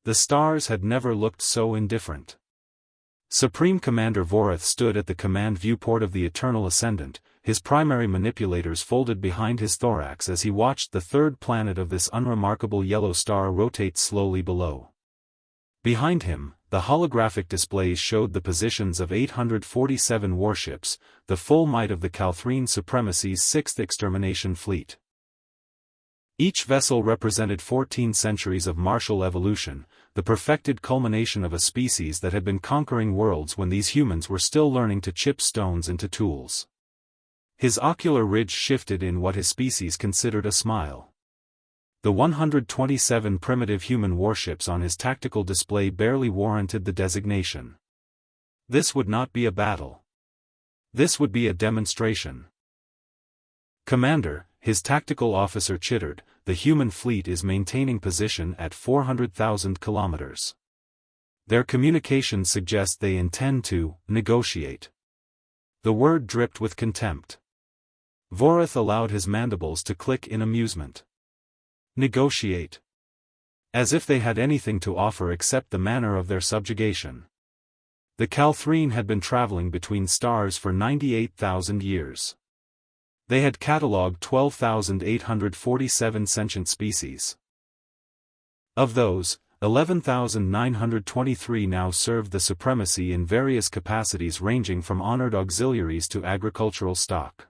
The stars had never looked so indifferent. Supreme Commander Vorith stood at the command viewport of the Eternal Ascendant, his primary manipulators folded behind his thorax as he watched the third planet of this unremarkable yellow star rotate slowly below. Behind him, the holographic displays showed the positions of 847 warships, the full might of the Calthrine Supremacy's 6th Extermination Fleet. Each vessel represented 14 centuries of martial evolution, the perfected culmination of a species that had been conquering worlds when these humans were still learning to chip stones into tools. His ocular ridge shifted in what his species considered a smile. The 127 primitive human warships on his tactical display barely warranted the designation. This would not be a battle. This would be a demonstration. Commander, his tactical officer chittered, the human fleet is maintaining position at 400,000 kilometers. Their communications suggest they intend to negotiate. The word dripped with contempt. Vorith allowed his mandibles to click in amusement. Negotiate. As if they had anything to offer except the manner of their subjugation. The Calthrine had been traveling between stars for 98,000 years. They had catalogued 12,847 sentient species. Of those, 11,923 now served the supremacy in various capacities ranging from honored auxiliaries to agricultural stock.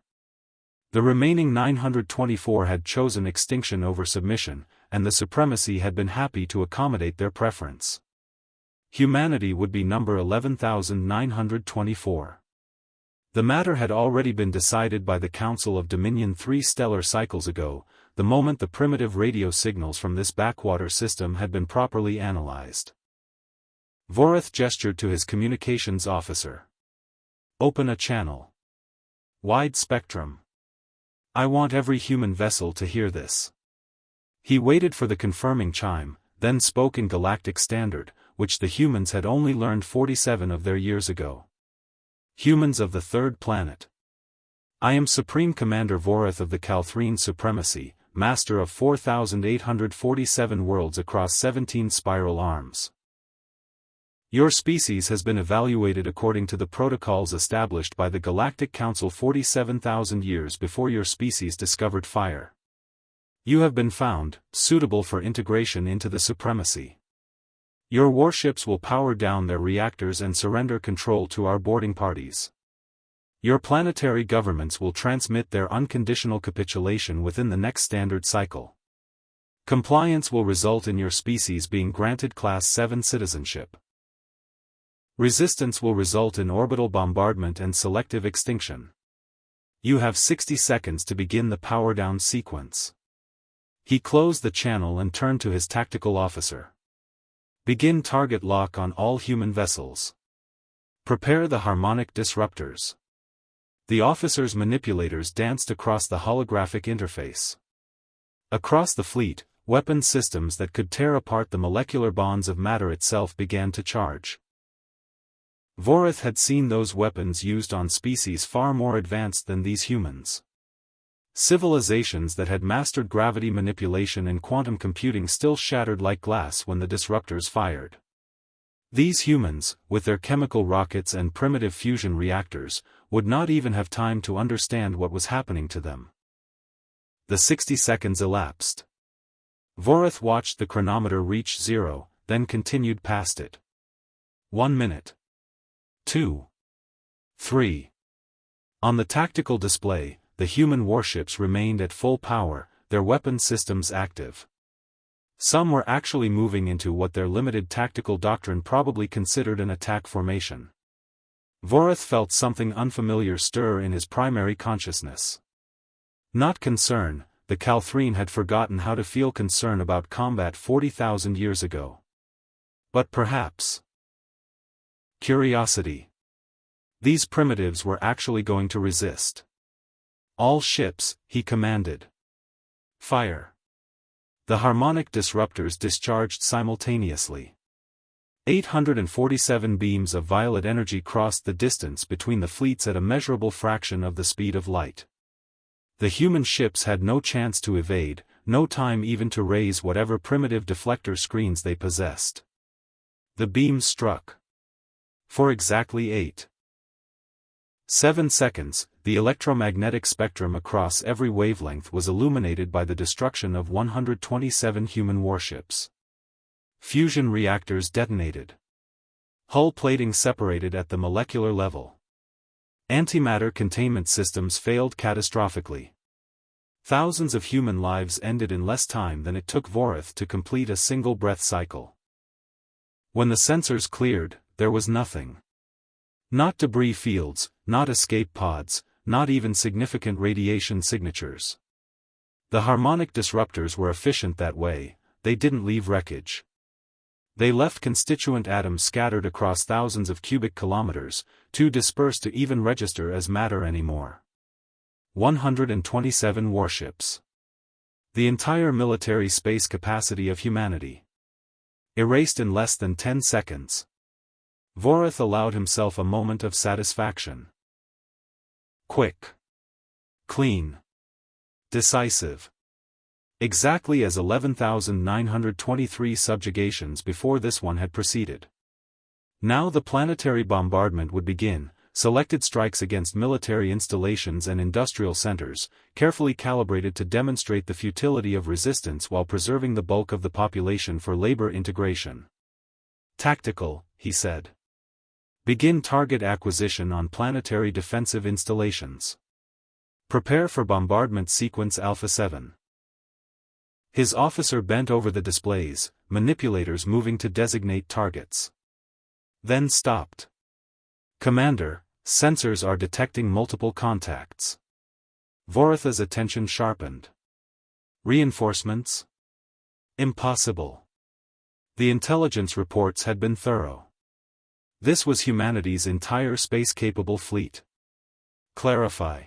The remaining 924 had chosen extinction over submission, and the supremacy had been happy to accommodate their preference. Humanity would be number 11,924. The matter had already been decided by the Council of Dominion 3 stellar cycles ago, the moment the primitive radio signals from this backwater system had been properly analyzed. Vorith gestured to his communications officer. Open a channel. Wide spectrum. I want every human vessel to hear this. He waited for the confirming chime, then spoke in Galactic Standard, which the humans had only learned 47 of their years ago. Humans of the third planet. I am Supreme Commander Vorith of the Calthrine Supremacy, master of 4,847 worlds across 17 spiral arms. Your species has been evaluated according to the protocols established by the Galactic Council 47,000 years before your species discovered fire. You have been found suitable for integration into the supremacy. Your warships will power down their reactors and surrender control to our boarding parties. Your planetary governments will transmit their unconditional capitulation within the next standard cycle. Compliance will result in your species being granted Class 7 citizenship. Resistance will result in orbital bombardment and selective extinction. You have 60 seconds to begin the power-down sequence. He closed the channel and turned to his tactical officer. Begin target lock on all human vessels. Prepare the harmonic disruptors. The officer's manipulators danced across the holographic interface. Across the fleet, weapon systems that could tear apart the molecular bonds of matter itself began to charge. Vorith had seen those weapons used on species far more advanced than these humans. Civilizations that had mastered gravity manipulation and quantum computing still shattered like glass when the disruptors fired. These humans, with their chemical rockets and primitive fusion reactors, would not even have time to understand what was happening to them. The 60 seconds elapsed. Vorith watched the chronometer reach 0, then continued past it. 1 minute. 2. 3. On the tactical display, the human warships remained at full power, their weapon systems active. Some were actually moving into what their limited tactical doctrine probably considered an attack formation. Vorith felt something unfamiliar stir in his primary consciousness. Not concern, the Calthrine had forgotten how to feel concern about combat 40,000 years ago. But perhaps curiosity. These primitives were actually going to resist. All ships, he commanded. Fire. The harmonic disruptors discharged simultaneously. 847 beams of violet energy crossed the distance between the fleets at a measurable fraction of the speed of light. The human ships had no chance to evade, no time even to raise whatever primitive deflector screens they possessed. The beam struck. For exactly 8.7 seconds, the electromagnetic spectrum across every wavelength was illuminated by the destruction of 127 human warships. Fusion reactors detonated. Hull plating separated at the molecular level. Antimatter containment systems failed catastrophically. Thousands of human lives ended in less time than it took Vorith to complete a single breath cycle. When the sensors cleared, there was nothing. Not debris fields, not escape pods, not even significant radiation signatures. The harmonic disruptors were efficient that way, they didn't leave wreckage. They left constituent atoms scattered across thousands of cubic kilometers, too dispersed to even register as matter anymore. 127 warships. The entire military space capacity of humanity. Erased in less than 10 seconds. Vorith allowed himself a moment of satisfaction. Quick. Clean. Decisive. Exactly as 11,923 subjugations before this one had proceeded. Now the planetary bombardment would begin, selected strikes against military installations and industrial centers, carefully calibrated to demonstrate the futility of resistance while preserving the bulk of the population for labor integration. Tactical, he said. Begin target acquisition on planetary defensive installations. Prepare for bombardment sequence Alpha 7. His officer bent over the displays, manipulators moving to designate targets. Then stopped. Commander, sensors are detecting multiple contacts. Vorith's attention sharpened. Reinforcements? Impossible. The intelligence reports had been thorough. This was humanity's entire space-capable fleet. Clarify.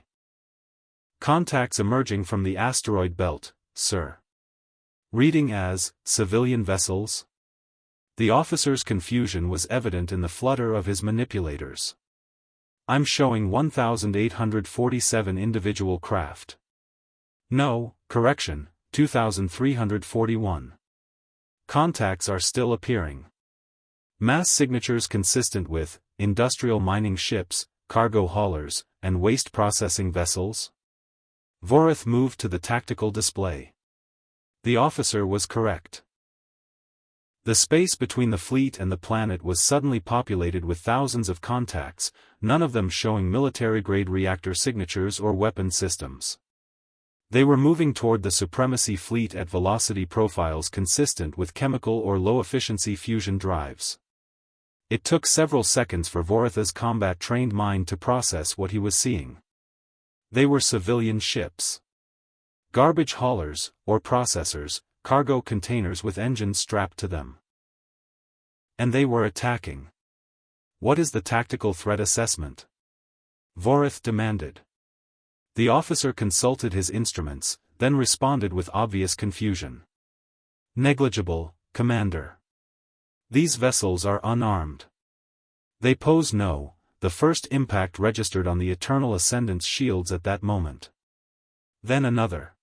Contacts emerging from the asteroid belt, sir. Reading as, civilian vessels? The officer's confusion was evident in the flutter of his manipulators. I'm showing 1,847 individual craft. No, correction, 2,341. Contacts are still appearing. Mass signatures consistent with, industrial mining ships, cargo haulers, and waste processing vessels? Vorith moved to the tactical display. The officer was correct. The space between the fleet and the planet was suddenly populated with thousands of contacts, none of them showing military-grade reactor signatures or weapon systems. They were moving toward the supremacy fleet at velocity profiles consistent with chemical or low-efficiency fusion drives. It took several seconds for Vorith's combat-trained mind to process what he was seeing. They were civilian ships. Garbage haulers, or processors, cargo containers with engines strapped to them. And they were attacking. What is the tactical threat assessment? Vorith demanded. The officer consulted his instruments, then responded with obvious confusion. Negligible, Commander. These vessels are unarmed. They pose the first impact registered on the Eternal Ascendant's shields at that moment. Then another.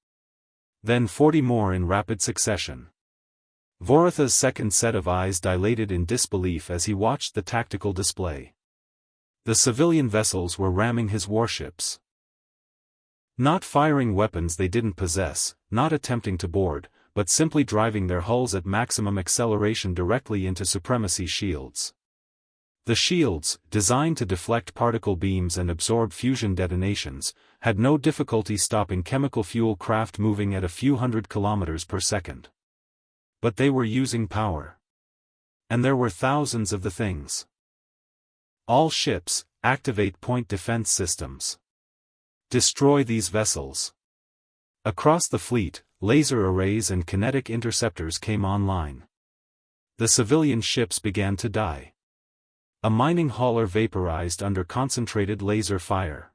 Then 40 more in rapid succession. Vorith's second set of eyes dilated in disbelief as he watched the tactical display. The civilian vessels were ramming his warships. Not firing weapons they didn't possess, not attempting to board, but simply driving their hulls at maximum acceleration directly into supremacy shields. The shields, designed to deflect particle beams and absorb fusion detonations, had no difficulty stopping chemical fuel craft moving at a few hundred kilometers per second. But they were using power. And there were thousands of the things. All ships, activate point defense systems. Destroy these vessels. Across the fleet, laser arrays and kinetic interceptors came online. The civilian ships began to die. A mining hauler vaporized under concentrated laser fire.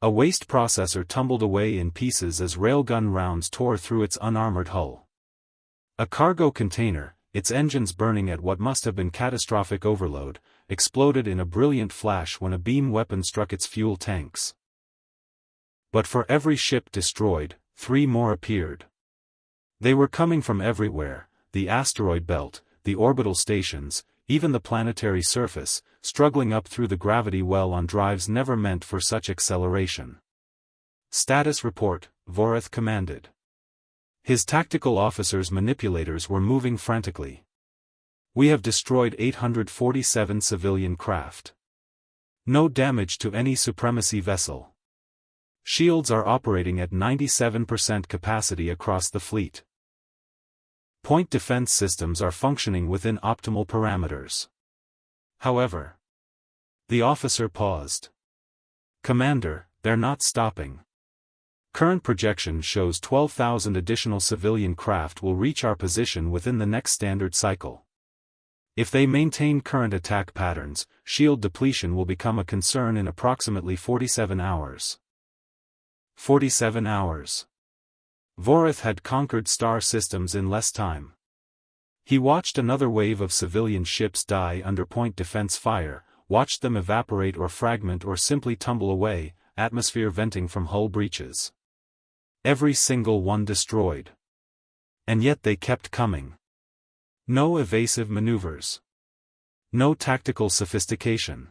A waste processor tumbled away in pieces as railgun rounds tore through its unarmored hull. A cargo container, its engines burning at what must have been catastrophic overload, exploded in a brilliant flash when a beam weapon struck its fuel tanks. But for every ship destroyed, 3 more appeared. They were coming from everywhere, the asteroid belt, the orbital stations, even the planetary surface, struggling up through the gravity well on drives never meant for such acceleration. Status report, Vorath commanded. His tactical officers' manipulators were moving frantically. We have destroyed 847 civilian craft. No damage to any supremacy vessel. Shields are operating at 97% capacity across the fleet. Point defense systems are functioning within optimal parameters. However, the officer paused. Commander, they're not stopping. Current projection shows 12,000 additional civilian craft will reach our position within the next standard cycle. If they maintain current attack patterns, shield depletion will become a concern in approximately 47 hours. 47 hours. Vorath had conquered star systems in less time. He watched another wave of civilian ships die under point defense fire, watched them evaporate or fragment or simply tumble away, atmosphere venting from hull breaches. Every single one destroyed. And yet they kept coming. No evasive maneuvers. No tactical sophistication.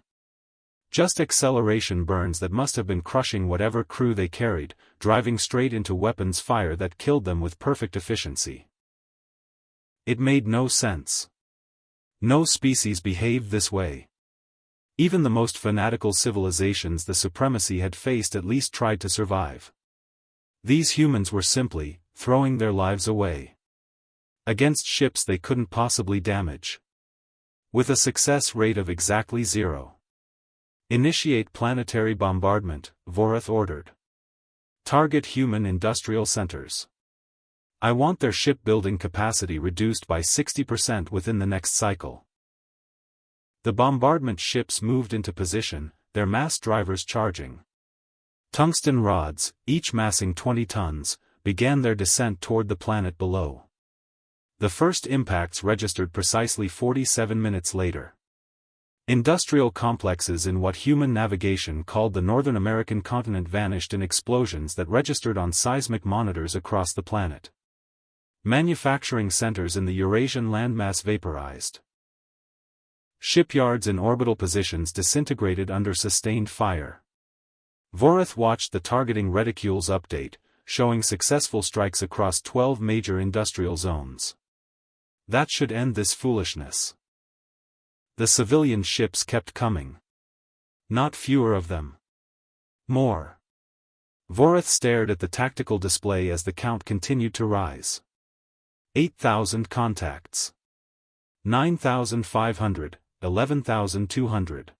Just acceleration burns that must have been crushing whatever crew they carried, driving straight into weapons fire that killed them with perfect efficiency. It made no sense. No species behaved this way. Even the most fanatical civilizations the supremacy had faced at least tried to survive. These humans were simply throwing their lives away against ships they couldn't possibly damage. With a success rate of exactly 0. Initiate planetary bombardment, Vorath ordered. Target human industrial centers. I want their shipbuilding capacity reduced by 60% within the next cycle. The bombardment ships moved into position, their mass drivers charging. Tungsten rods, each massing 20 tons, began their descent toward the planet below. The first impacts registered precisely 47 minutes later. Industrial complexes in what human navigation called the Northern American continent vanished in explosions that registered on seismic monitors across the planet. Manufacturing centers in the Eurasian landmass vaporized. Shipyards in orbital positions disintegrated under sustained fire. Vorath watched the targeting reticules update, showing successful strikes across 12 major industrial zones. That should end this foolishness. The civilian ships kept coming. Not fewer of them. More. Vorath stared at the tactical display as the count continued to rise. 8,000 contacts. 9,500, 11,200.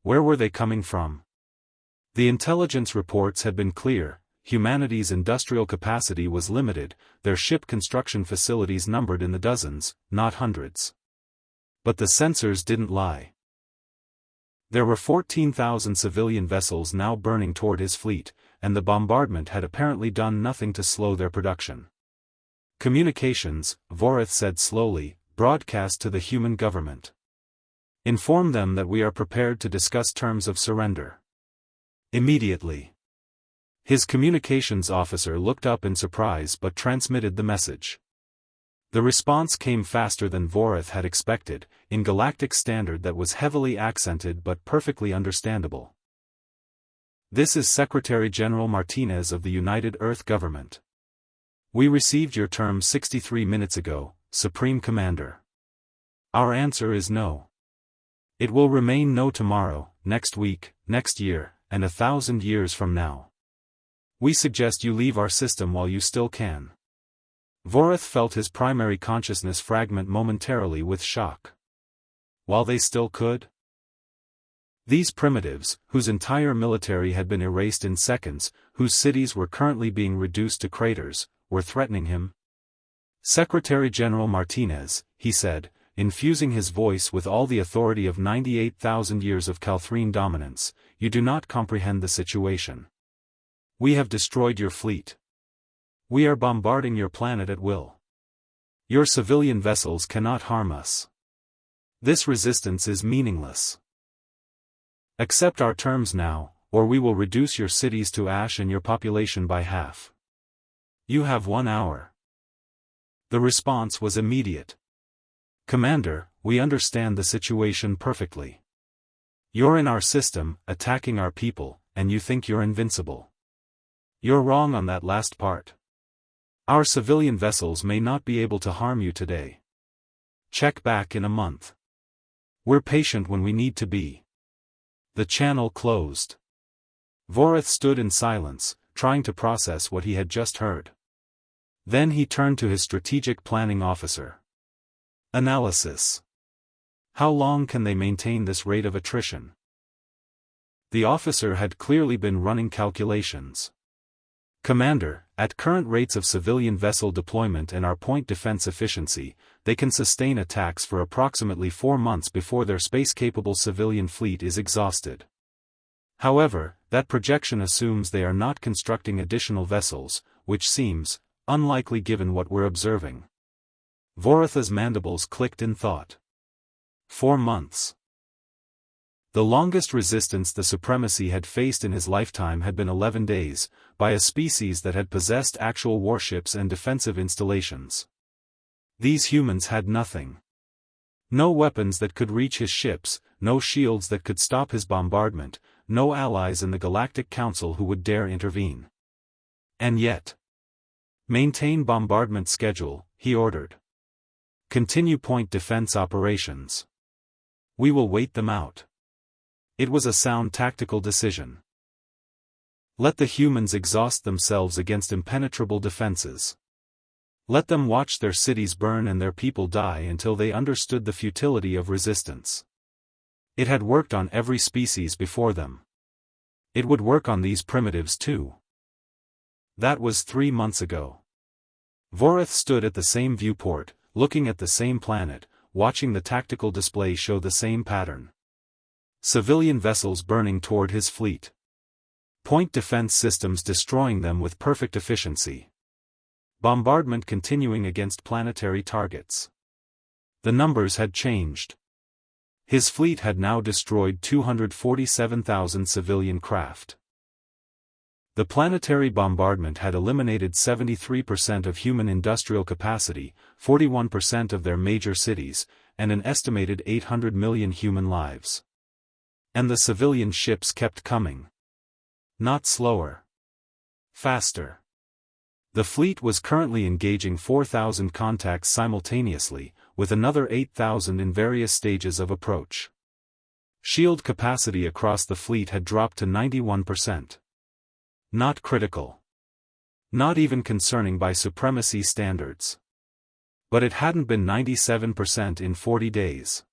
Where were they coming from? The intelligence reports had been clear. Humanity's industrial capacity was limited, their ship construction facilities numbered in the dozens, not hundreds. But the sensors didn't lie. There were 14,000 civilian vessels now burning toward his fleet, and the bombardment had apparently done nothing to slow their production. Communications, Vorath said slowly, broadcast to the human government. Inform them that we are prepared to discuss terms of surrender. Immediately. His communications officer looked up in surprise but transmitted the message. The response came faster than Vorath had expected, in Galactic standard that was heavily accented but perfectly understandable. This is Secretary General Martinez of the United Earth Government. We received your terms 63 minutes ago, Supreme Commander. Our answer is no. It will remain no tomorrow, next week, next year, and 1,000 years from now. We suggest you leave our system while you still can. Vorath felt his primary consciousness fragment momentarily with shock. While they still could? These primitives, whose entire military had been erased in seconds, whose cities were currently being reduced to craters, were threatening him? Secretary General Martinez, he said, infusing his voice with all the authority of 98,000 years of Calthrine dominance, you do not comprehend the situation. We have destroyed your fleet. We are bombarding your planet at will. Your civilian vessels cannot harm us. This resistance is meaningless. Accept our terms now, or we will reduce your cities to ash and your population by half. You have 1 hour. The response was immediate. Commander, we understand the situation perfectly. You're in our system, attacking our people, and you think you're invincible. You're wrong on that last part. Our civilian vessels may not be able to harm you today. Check back in a month. We're patient when we need to be. The channel closed. Vorith stood in silence, trying to process what he had just heard. Then he turned to his strategic planning officer. Analysis. How long can they maintain this rate of attrition? The officer had clearly been running calculations. Commander, at current rates of civilian vessel deployment and our point defense efficiency, they can sustain attacks for approximately 4 months before their space-capable civilian fleet is exhausted. However, that projection assumes they are not constructing additional vessels, which seems unlikely given what we're observing. Vorith's mandibles clicked in thought. 4 months. The longest resistance the Supremacy had faced in his lifetime had been 11 days, by a species that had possessed actual warships and defensive installations. These humans had nothing. No weapons that could reach his ships, no shields that could stop his bombardment, no allies in the Galactic Council who would dare intervene. And yet, maintain bombardment schedule, he ordered. Continue point defense operations. We will wait them out. It was a sound tactical decision. Let the humans exhaust themselves against impenetrable defenses. Let them watch their cities burn and their people die until they understood the futility of resistance. It had worked on every species before them. It would work on these primitives too. That was 3 months ago. Vorith stood at the same viewport, looking at the same planet, watching the tactical display show the same pattern. Civilian vessels burning toward his fleet. Point defense systems destroying them with perfect efficiency. Bombardment continuing against planetary targets. The numbers had changed. His fleet had now destroyed 247,000 civilian craft. The planetary bombardment had eliminated 73% of human industrial capacity, 41% of their major cities, and an estimated 800 million human lives. And the civilian ships kept coming. Not slower. Faster. The fleet was currently engaging 4,000 contacts simultaneously, with another 8,000 in various stages of approach. Shield capacity across the fleet had dropped to 91%. Not critical. Not even concerning by Supremacy standards. But it hadn't been 97% in 40 days.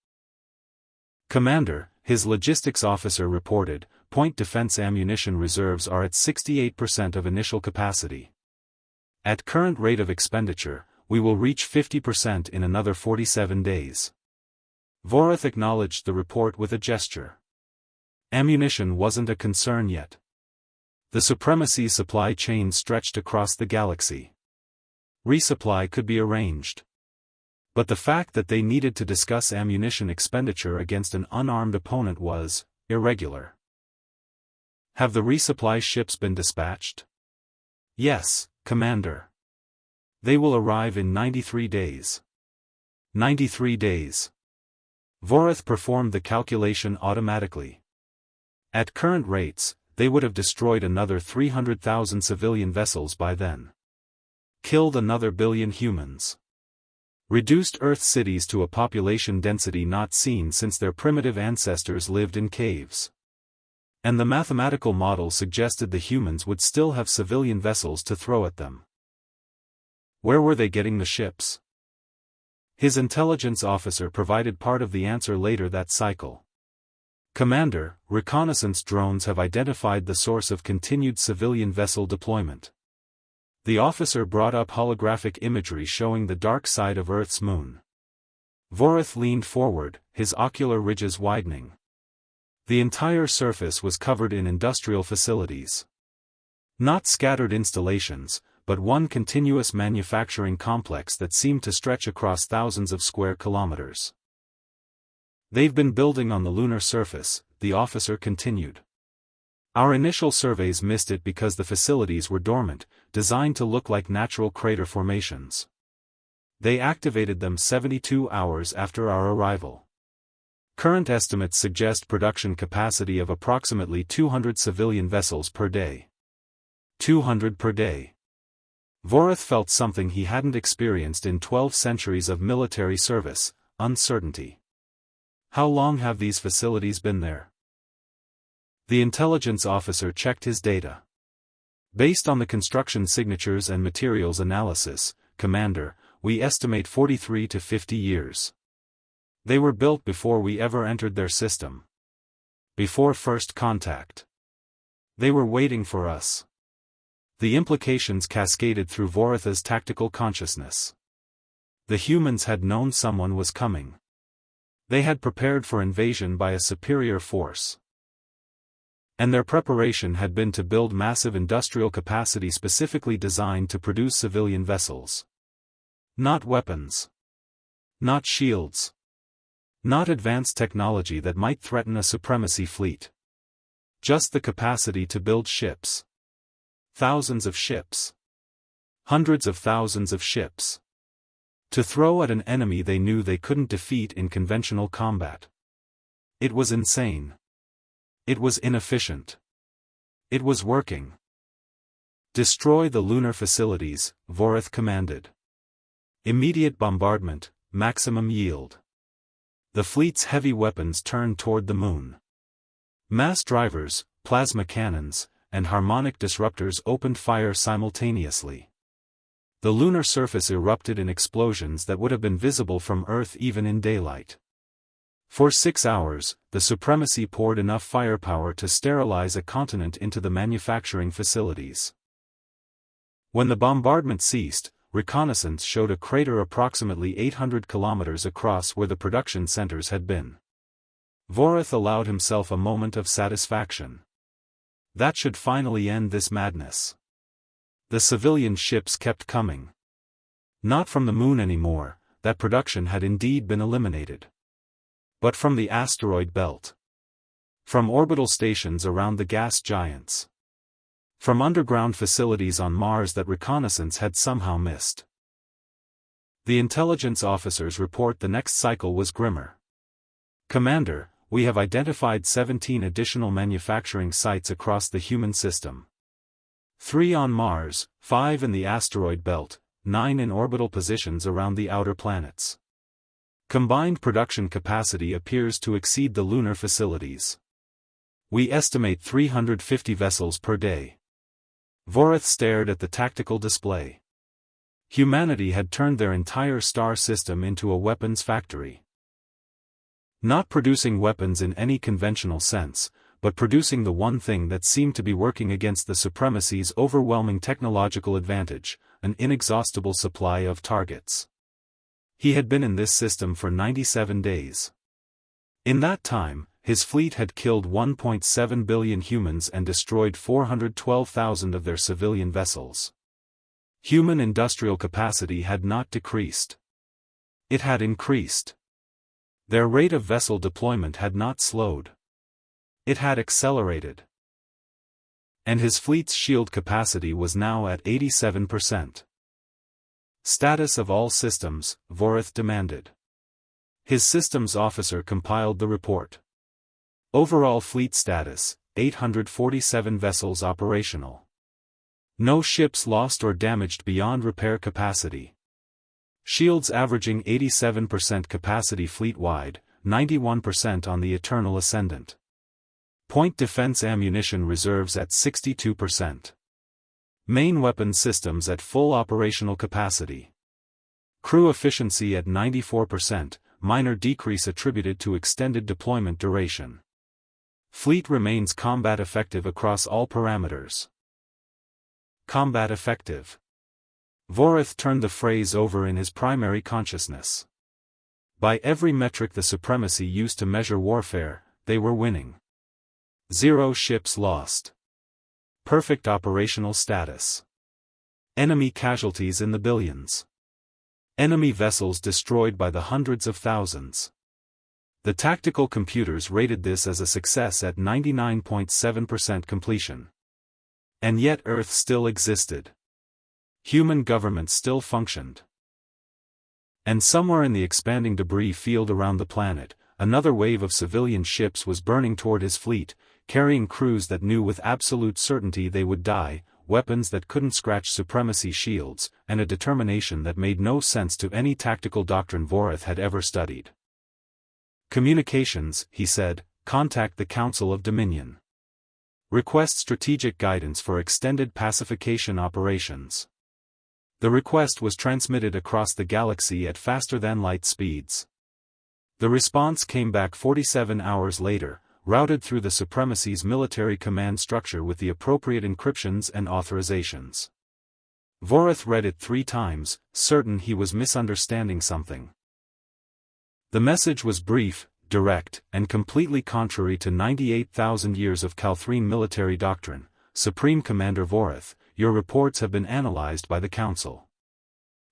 Commander, his logistics officer reported, point defense ammunition reserves are at 68% of initial capacity. At current rate of expenditure, we will reach 50% in another 47 days. Vorith acknowledged the report with a gesture. Ammunition wasn't a concern yet. The Supremacy supply chain stretched across the galaxy. Resupply could be arranged. But the fact that they needed to discuss ammunition expenditure against an unarmed opponent was irregular. Have the resupply ships been dispatched? Yes, Commander. They will arrive in 93 days. 93 days. Vorith performed the calculation automatically. At current rates, they would have destroyed another 300,000 civilian vessels by then. Killed another billion humans. Reduced Earth cities to a population density not seen since their primitive ancestors lived in caves. And the mathematical model suggested the humans would still have civilian vessels to throw at them. Where were they getting the ships? His intelligence officer provided part of the answer later that cycle. Commander, reconnaissance drones have identified the source of continued civilian vessel deployment. The officer brought up holographic imagery showing the dark side of Earth's moon. Vorith leaned forward, his ocular ridges widening. The entire surface was covered in industrial facilities. Not scattered installations, but one continuous manufacturing complex that seemed to stretch across thousands of square kilometers. They've been building on the lunar surface, the officer continued. Our initial surveys missed it because the facilities were dormant, designed to look like natural crater formations. They activated them 72 hours after our arrival. Current estimates suggest production capacity of approximately 200 civilian vessels per day. 200 per day. Vorith felt something he hadn't experienced in 12 centuries of military service: uncertainty. How long have these facilities been there? The intelligence officer checked his data. Based on the construction signatures and materials analysis, Commander, we estimate 43 to 50 years. They were built before we ever entered their system. Before first contact. They were waiting for us. The implications cascaded through Vorith's tactical consciousness. The humans had known someone was coming. They had prepared for invasion by a superior force. And their preparation had been to build massive industrial capacity specifically designed to produce civilian vessels. Not weapons. Not shields. Not advanced technology that might threaten a supremacy fleet. Just the capacity to build ships. Thousands of ships. Hundreds of thousands of ships. To throw at an enemy they knew they couldn't defeat in conventional combat. It was insane. It was inefficient. It was working. Destroy the lunar facilities, Vorith commanded. Immediate bombardment, maximum yield. The fleet's heavy weapons turned toward the moon. Mass drivers, plasma cannons, and harmonic disruptors opened fire simultaneously. The lunar surface erupted in explosions that would have been visible from Earth even in daylight. For 6 hours, the supremacy poured enough firepower to sterilize a continent into the manufacturing facilities. When the bombardment ceased, reconnaissance showed a crater approximately 800 kilometers across where the production centers had been. Vorith allowed himself a moment of satisfaction. That should finally end this madness. The civilian ships kept coming. Not from the moon anymore, that production had indeed been eliminated. But from the asteroid belt. From orbital stations around the gas giants. From underground facilities on Mars that reconnaissance had somehow missed. The intelligence officers report the next cycle was grimmer. Commander, we have identified 17 additional manufacturing sites across the human system. 3 on Mars, 5 in the asteroid belt, 9 in orbital positions around the outer planets. Combined production capacity appears to exceed the lunar facilities. We estimate 350 vessels per day. Vorith stared at the tactical display. Humanity had turned their entire star system into a weapons factory. Not producing weapons in any conventional sense, but producing the one thing that seemed to be working against the supremacy's overwhelming technological advantage, an inexhaustible supply of targets. He had been in this system for 97 days. In that time, his fleet had killed 1.7 billion humans and destroyed 412,000 of their civilian vessels. Human industrial capacity had not decreased. It had increased. Their rate of vessel deployment had not slowed. It had accelerated. And his fleet's shield capacity was now at 87%. Status of all systems, Vorith demanded. His systems officer compiled the report. Overall fleet status, 847 vessels operational. No ships lost or damaged beyond repair capacity. Shields averaging 87% capacity fleet-wide, 91% on the Eternal Ascendant. Point defense ammunition reserves at 62%. Main weapon systems at full operational capacity. Crew efficiency at 94%, minor decrease attributed to extended deployment duration. Fleet remains combat effective across all parameters. Combat effective. Vorith turned the phrase over in his primary consciousness. By every metric the supremacy used to measure warfare, they were winning. 0 ships lost. Perfect operational status. Enemy casualties in the billions. Enemy vessels destroyed by the hundreds of thousands. The tactical computers rated this as a success at 99.7% completion. And yet Earth still existed. Human government still functioned. And somewhere in the expanding debris field around the planet, another wave of civilian ships was burning toward his fleet, carrying crews that knew with absolute certainty they would die, weapons that couldn't scratch supremacy shields, and a determination that made no sense to any tactical doctrine Vorith had ever studied. "Communications," he said, "contact the Council of Dominion. Request strategic guidance for extended pacification operations." The request was transmitted across the galaxy at faster-than-light speeds. The response came back 47 hours later, routed through the Supremacy's military command structure with the appropriate encryptions and authorizations. Vorith read it 3 times, certain he was misunderstanding something. The message was brief, direct, and completely contrary to 98,000 years of Calthrine military doctrine. "Supreme Commander Vorith, your reports have been analyzed by the Council.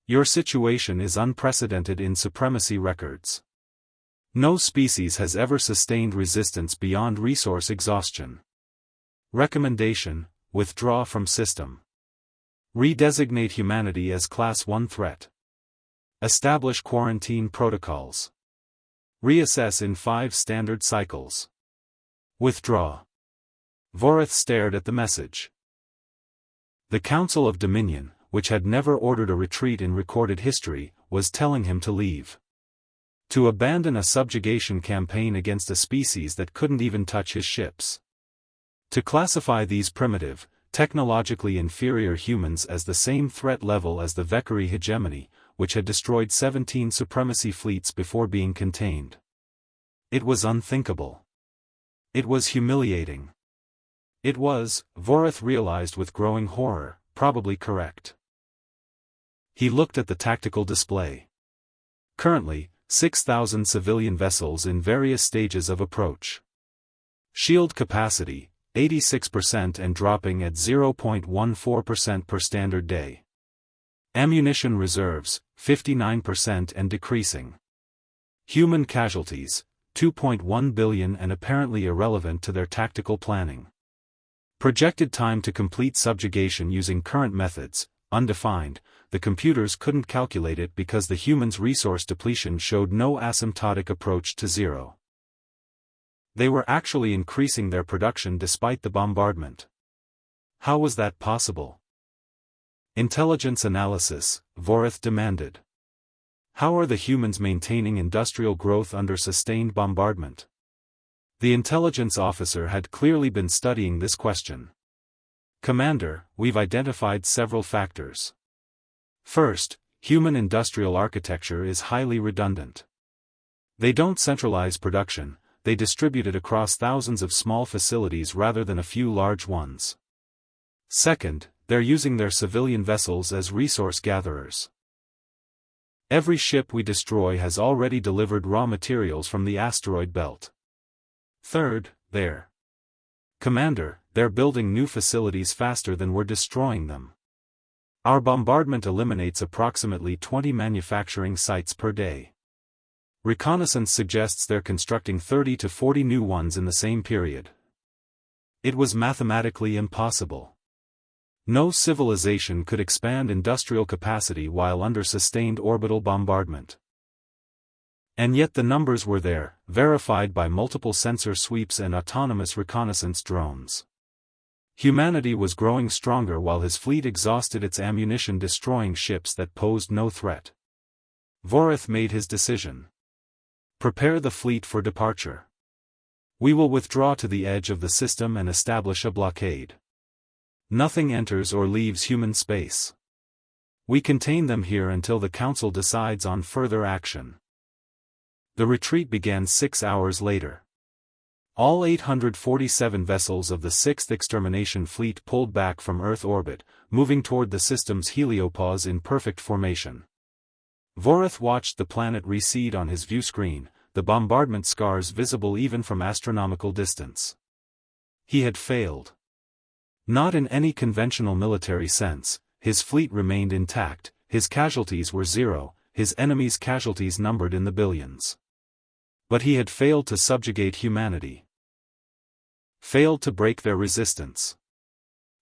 Your situation is unprecedented in Supremacy records. No species has ever sustained resistance beyond resource exhaustion. Recommendation: withdraw from system. Redesignate humanity as Class 1 threat. Establish quarantine protocols. Reassess in 5 standard cycles. Withdraw." Vorith stared at the message. The Council of Dominion, which had never ordered a retreat in recorded history, was telling him to leave. To abandon a subjugation campaign against a species that couldn't even touch his ships. To classify these primitive, technologically inferior humans as the same threat level as the Vekari hegemony, which had destroyed 17 supremacy fleets before being contained. It was unthinkable. It was humiliating. It was, Vorith realized with growing horror, probably correct. He looked at the tactical display. Currently, 6,000 civilian vessels in various stages of approach. Shield capacity, 86% and dropping at 0.14% per standard day. Ammunition reserves, 59% and decreasing. Human casualties, 2.1 billion and apparently irrelevant to their tactical planning. Projected time to complete subjugation using current methods, undefined. The computers couldn't calculate it because the humans' resource depletion showed no asymptotic approach to zero. They were actually increasing their production despite the bombardment. How was that possible? Intelligence analysis, Vorith demanded. How are the humans maintaining industrial growth under sustained bombardment? The intelligence officer had clearly been studying this question. "Commander, we've identified several factors. First, human industrial architecture is highly redundant. They don't centralize production, they distribute it across thousands of small facilities rather than a few large ones. Second, they're using their civilian vessels as resource gatherers. Every ship we destroy has already delivered raw materials from the asteroid belt. Third, Commander, they're building new facilities faster than we're destroying them. Our bombardment eliminates approximately 20 manufacturing sites per day. Reconnaissance suggests they're constructing 30 to 40 new ones in the same period. It was mathematically impossible. No civilization could expand industrial capacity while under sustained orbital bombardment. And yet the numbers were there, verified by multiple sensor sweeps and autonomous reconnaissance drones. Humanity was growing stronger while his fleet exhausted its ammunition destroying ships that posed no threat. Vorith made his decision. Prepare the fleet for departure. We will withdraw to the edge of the system and establish a blockade. Nothing enters or leaves human space. We contain them here until the Council decides on further action. The retreat began 6 hours later. All 847 vessels of the 6th Extermination Fleet pulled back from Earth orbit, moving toward the system's heliopause in perfect formation. Vorith watched the planet recede on his view screen, the bombardment scars visible even from astronomical distance. He had failed. Not in any conventional military sense, his fleet remained intact, his casualties were 0, his enemies' casualties numbered in the billions. But he had failed to subjugate humanity. Failed to break their resistance.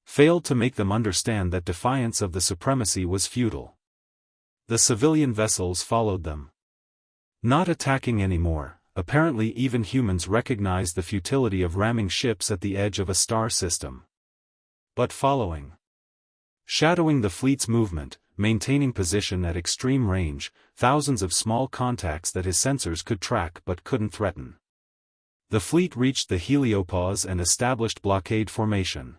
Failed to make them understand that defiance of the supremacy was futile. The civilian vessels followed them. Not attacking anymore, apparently even humans recognized the futility of ramming ships at the edge of a star system. But following. Shadowing the fleet's movement, maintaining position at extreme range, thousands of small contacts that his sensors could track but couldn't threaten. The fleet reached the heliopause and established blockade formation.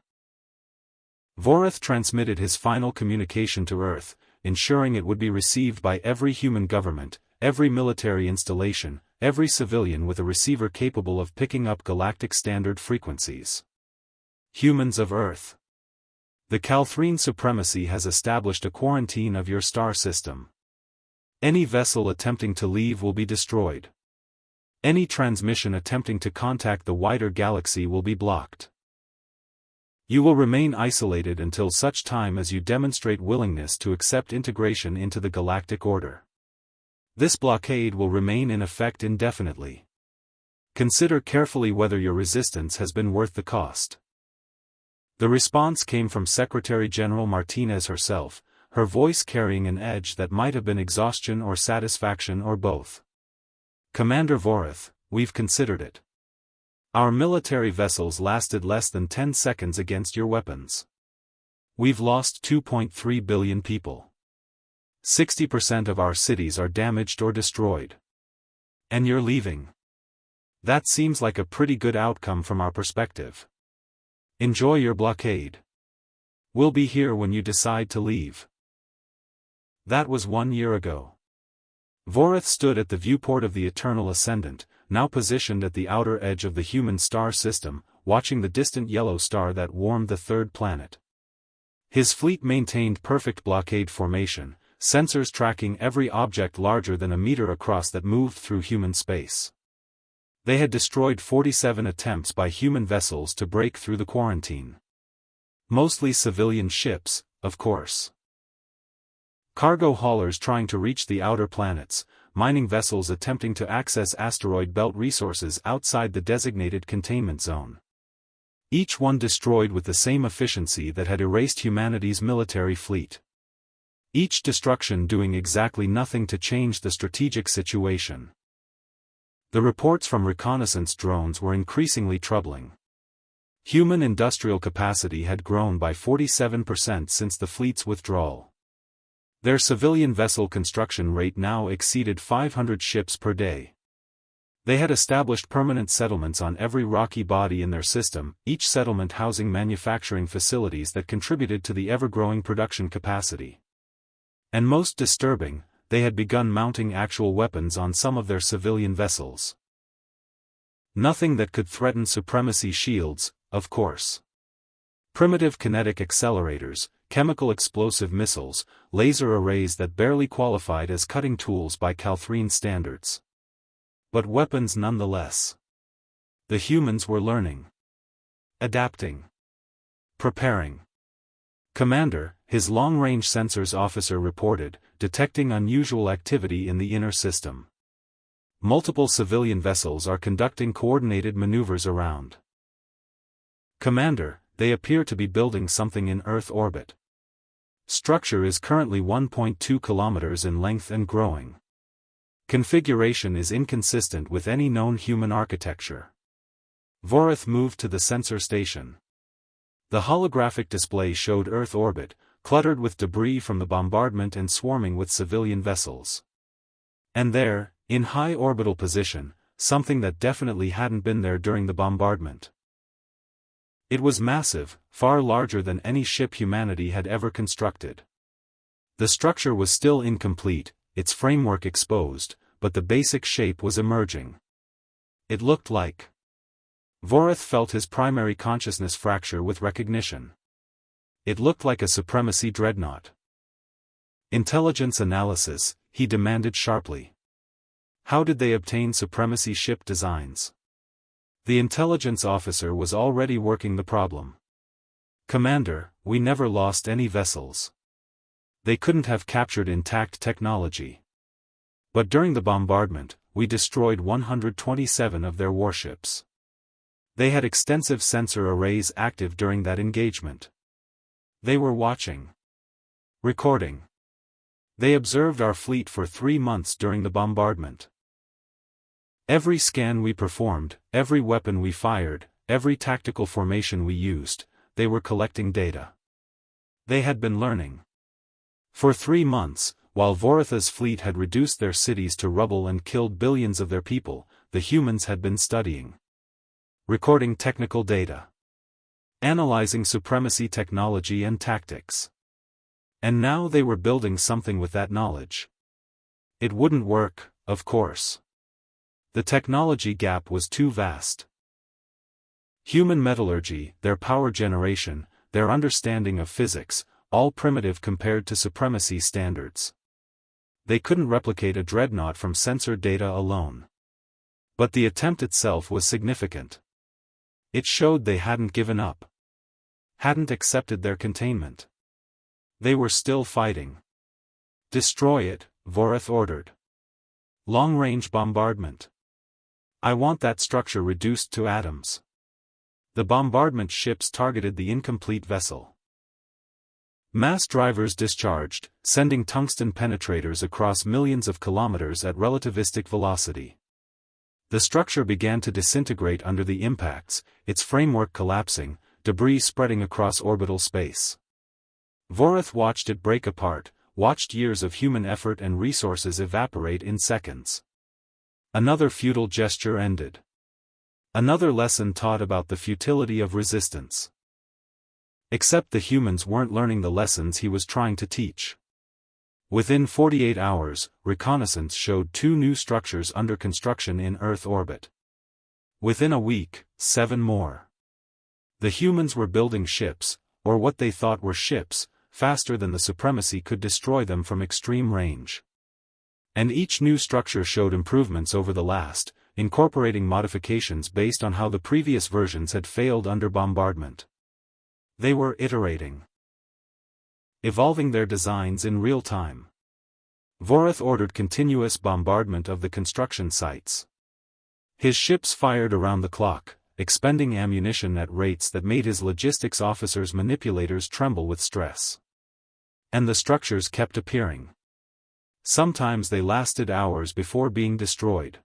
Vorith transmitted his final communication to Earth, ensuring it would be received by every human government, every military installation, every civilian with a receiver capable of picking up galactic standard frequencies. Humans of Earth. The Calthrine supremacy has established a quarantine of your star system. Any vessel attempting to leave will be destroyed. Any transmission attempting to contact the wider galaxy will be blocked. You will remain isolated until such time as you demonstrate willingness to accept integration into the galactic order. This blockade will remain in effect indefinitely. Consider carefully whether your resistance has been worth the cost. The response came from Secretary General Martinez herself, her voice carrying an edge that might have been exhaustion or satisfaction or both. Commander Vorith, we've considered it. Our military vessels lasted less than 10 seconds against your weapons. We've lost 2.3 billion people. 60% of our cities are damaged or destroyed. And you're leaving. That seems like a pretty good outcome from our perspective. Enjoy your blockade. We'll be here when you decide to leave. That was 1 year ago. Vorith stood at the viewport of the Eternal Ascendant, now positioned at the outer edge of the human star system, watching the distant yellow star that warmed the third planet. His fleet maintained perfect blockade formation, sensors tracking every object larger than a meter across that moved through human space. They had destroyed 47 attempts by human vessels to break through the quarantine. Mostly civilian ships, of course. Cargo haulers trying to reach the outer planets, mining vessels attempting to access asteroid belt resources outside the designated containment zone. Each one destroyed with the same efficiency that had erased humanity's military fleet. Each destruction doing exactly nothing to change the strategic situation. The reports from reconnaissance drones were increasingly troubling. Human industrial capacity had grown by 47% since the fleet's withdrawal. Their civilian vessel construction rate now exceeded 500 ships per day. They had established permanent settlements on every rocky body in their system, each settlement housing manufacturing facilities that contributed to the ever-growing production capacity. And most disturbing, they had begun mounting actual weapons on some of their civilian vessels. Nothing that could threaten supremacy shields, of course. Primitive kinetic accelerators, chemical explosive missiles, laser arrays that barely qualified as cutting tools by Calthrine standards. But weapons nonetheless. The humans were learning. Adapting. Preparing. Commander, his long-range sensors officer reported, detecting unusual activity in the inner system. Multiple civilian vessels are conducting coordinated maneuvers around. Commander, they appear to be building something in Earth orbit. Structure is currently 1.2 kilometers in length and growing. Configuration is inconsistent with any known human architecture. Vorith moved to the sensor station. The holographic display showed Earth orbit, cluttered with debris from the bombardment and swarming with civilian vessels. And there, in high orbital position, something that definitely hadn't been there during the bombardment. It was massive, far larger than any ship humanity had ever constructed. The structure was still incomplete, its framework exposed, but the basic shape was emerging. It looked like... Vorith felt his primary consciousness fracture with recognition. It looked like a supremacy dreadnought. Intelligence analysis, he demanded sharply. How did they obtain supremacy ship designs? The intelligence officer was already working the problem. Commander, we never lost any vessels. They couldn't have captured intact technology. But during the bombardment, we destroyed 127 of their warships. They had extensive sensor arrays active during that engagement. They were watching. Recording. They observed our fleet for 3 months during the bombardment. Every scan we performed, every weapon we fired, every tactical formation we used, they were collecting data. They had been learning. For 3 months, while Voritha's fleet had reduced their cities to rubble and killed billions of their people, the humans had been studying. Recording technical data. Analyzing supremacy technology and tactics. And now they were building something with that knowledge. It wouldn't work, of course. The technology gap was too vast. Human metallurgy, their power generation, their understanding of physics, all primitive compared to supremacy standards. They couldn't replicate a dreadnought from sensor data alone. But the attempt itself was significant. It showed they hadn't given up. Hadn't accepted their containment. They were still fighting. Destroy it, Vorith ordered. Long-range bombardment. I want that structure reduced to atoms. The bombardment ships targeted the incomplete vessel. Mass drivers discharged, sending tungsten penetrators across millions of kilometers at relativistic velocity. The structure began to disintegrate under the impacts, its framework collapsing, debris spreading across orbital space. Vorith watched it break apart, watched years of human effort and resources evaporate in seconds. Another futile gesture ended. Another lesson taught about the futility of resistance. Except the humans weren't learning the lessons he was trying to teach. Within 48 hours, reconnaissance showed 2 new structures under construction in Earth orbit. Within a week, 7 more. The humans were building ships, or what they thought were ships, faster than the supremacy could destroy them from extreme range. And each new structure showed improvements over the last, incorporating modifications based on how the previous versions had failed under bombardment. They were iterating. Evolving their designs in real time. Vorith ordered continuous bombardment of the construction sites. His ships fired around the clock, expending ammunition at rates that made his logistics officers' manipulators tremble with stress. And the structures kept appearing. Sometimes they lasted hours before being destroyed.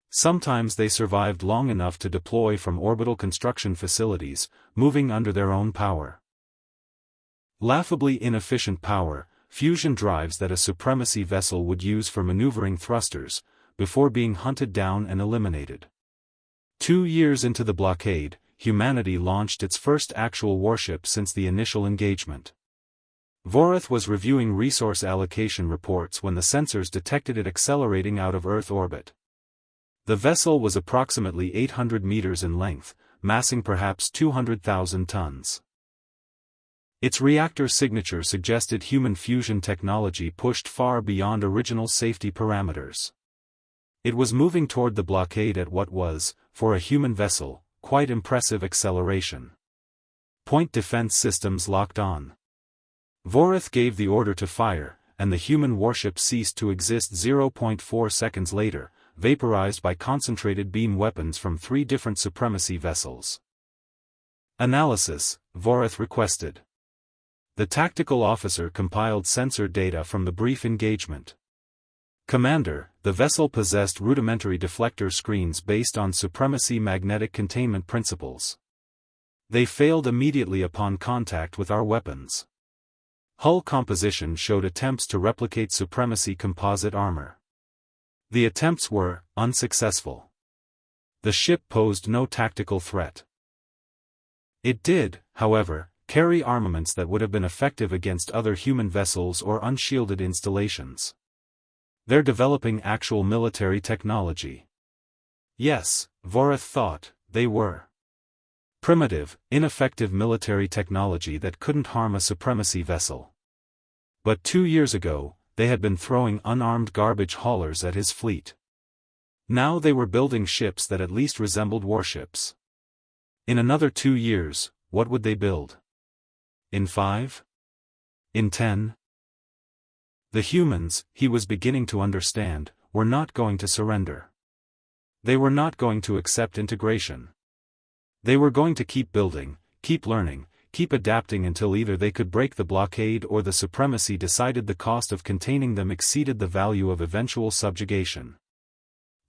Sometimes they survived long enough to deploy from orbital construction facilities, moving under their own power. Laughably inefficient power, fusion drives that a supremacy vessel would use for maneuvering thrusters, before being hunted down and eliminated. 2 years into the blockade, humanity launched its first actual warship since the initial engagement. Vorith was reviewing resource allocation reports when the sensors detected it accelerating out of Earth orbit. The vessel was approximately 800 meters in length, massing perhaps 200,000 tons. Its reactor signature suggested human fusion technology pushed far beyond original safety parameters. It was moving toward the blockade at what was, for a human vessel, quite impressive acceleration. Point defense systems locked on. Vorith gave the order to fire, and the human warship ceased to exist 0.4 seconds later, vaporized by concentrated beam weapons from 3 different supremacy vessels. Analysis, Vorith requested. The tactical officer compiled sensor data from the brief engagement. Commander, the vessel possessed rudimentary deflector screens based on supremacy magnetic containment principles. They failed immediately upon contact with our weapons. Hull composition showed attempts to replicate supremacy composite armor. The attempts were unsuccessful. The ship posed no tactical threat. It did, however, carry armaments that would have been effective against other human vessels or unshielded installations. They're developing actual military technology. Yes, Vorith thought, they were. Primitive, ineffective military technology that couldn't harm a supremacy vessel. But 2 years ago, they had been throwing unarmed garbage haulers at his fleet. Now they were building ships that at least resembled warships. In another 2 years, what would they build? In 5? In 10? The humans, he was beginning to understand, were not going to surrender. They were not going to accept integration. They were going to keep building, keep learning, keep adapting until either they could break the blockade or the supremacy decided the cost of containing them exceeded the value of eventual subjugation.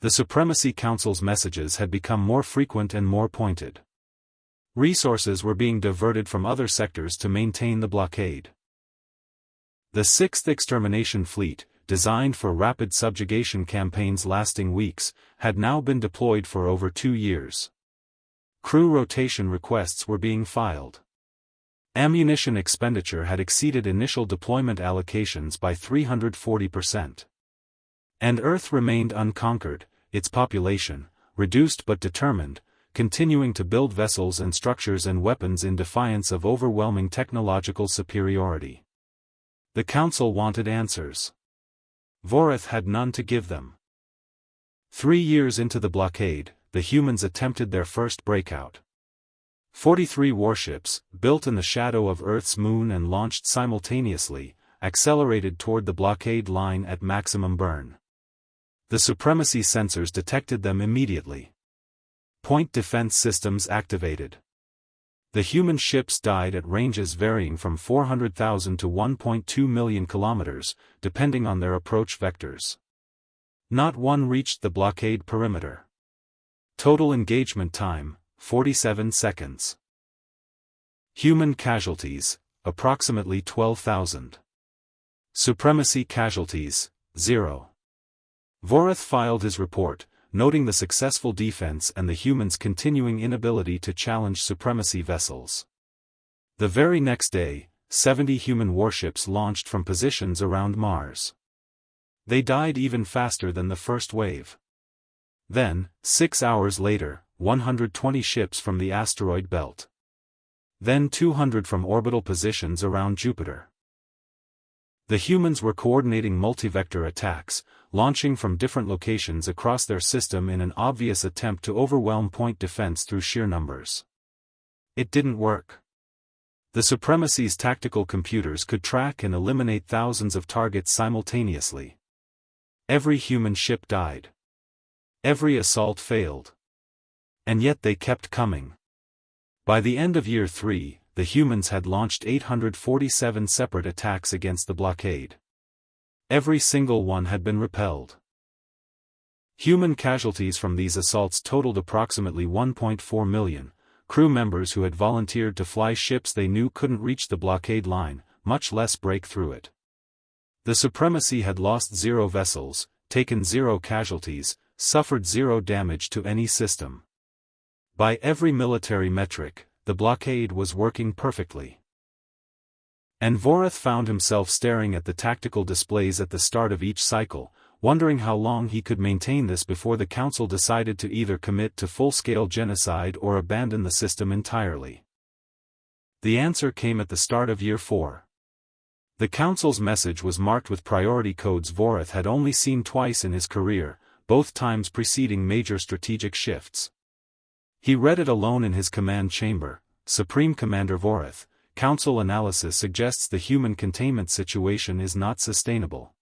The Supremacy Council's messages had become more frequent and more pointed. Resources were being diverted from other sectors to maintain the blockade. The 6th Extermination Fleet, designed for rapid subjugation campaigns lasting weeks, had now been deployed for over 2 years. Crew rotation requests were being filed. Ammunition expenditure had exceeded initial deployment allocations by 340%. And Earth remained unconquered, its population, reduced but determined, continuing to build vessels and structures and weapons in defiance of overwhelming technological superiority. The Council wanted answers. Vorath had none to give them. 3 years into the blockade, the humans attempted their first breakout. 43 warships, built in the shadow of Earth's moon and launched simultaneously, accelerated toward the blockade line at maximum burn. The supremacy sensors detected them immediately. Point defense systems activated. The human ships died at ranges varying from 400,000 to 1.2 million kilometers, depending on their approach vectors. Not one reached the blockade perimeter. Total engagement time, 47 seconds. Human casualties, approximately 12,000. Supremacy casualties, 0. Vorath filed his report, noting the successful defense and the humans' continuing inability to challenge supremacy vessels. The very next day, 70 human warships launched from positions around Mars. They died even faster than the first wave. Then, 6 hours later, 120 ships from the asteroid belt. Then 200 from orbital positions around Jupiter. The humans were coordinating multi-vector attacks, launching from different locations across their system in an obvious attempt to overwhelm point defense through sheer numbers. It didn't work. The Supremacy's tactical computers could track and eliminate thousands of targets simultaneously. Every human ship died. Every assault failed. And yet they kept coming. By the end of Year 3, the humans had launched 847 separate attacks against the blockade. Every single one had been repelled. Human casualties from these assaults totaled approximately 1.4 million, crew members who had volunteered to fly ships they knew couldn't reach the blockade line, much less break through it. The Supremacy had lost 0 vessels, taken 0 casualties, suffered 0 damage to any system. By every military metric, the blockade was working perfectly. And Vorath found himself staring at the tactical displays at the start of each cycle, wondering how long he could maintain this before the Council decided to either commit to full-scale genocide or abandon the system entirely. The answer came at the start of Year 4. The Council's message was marked with priority codes Vorath had only seen twice in his career, both times preceding major strategic shifts. He read it alone in his command chamber. Supreme Commander Vorath, Council analysis suggests the human containment situation is not sustainable.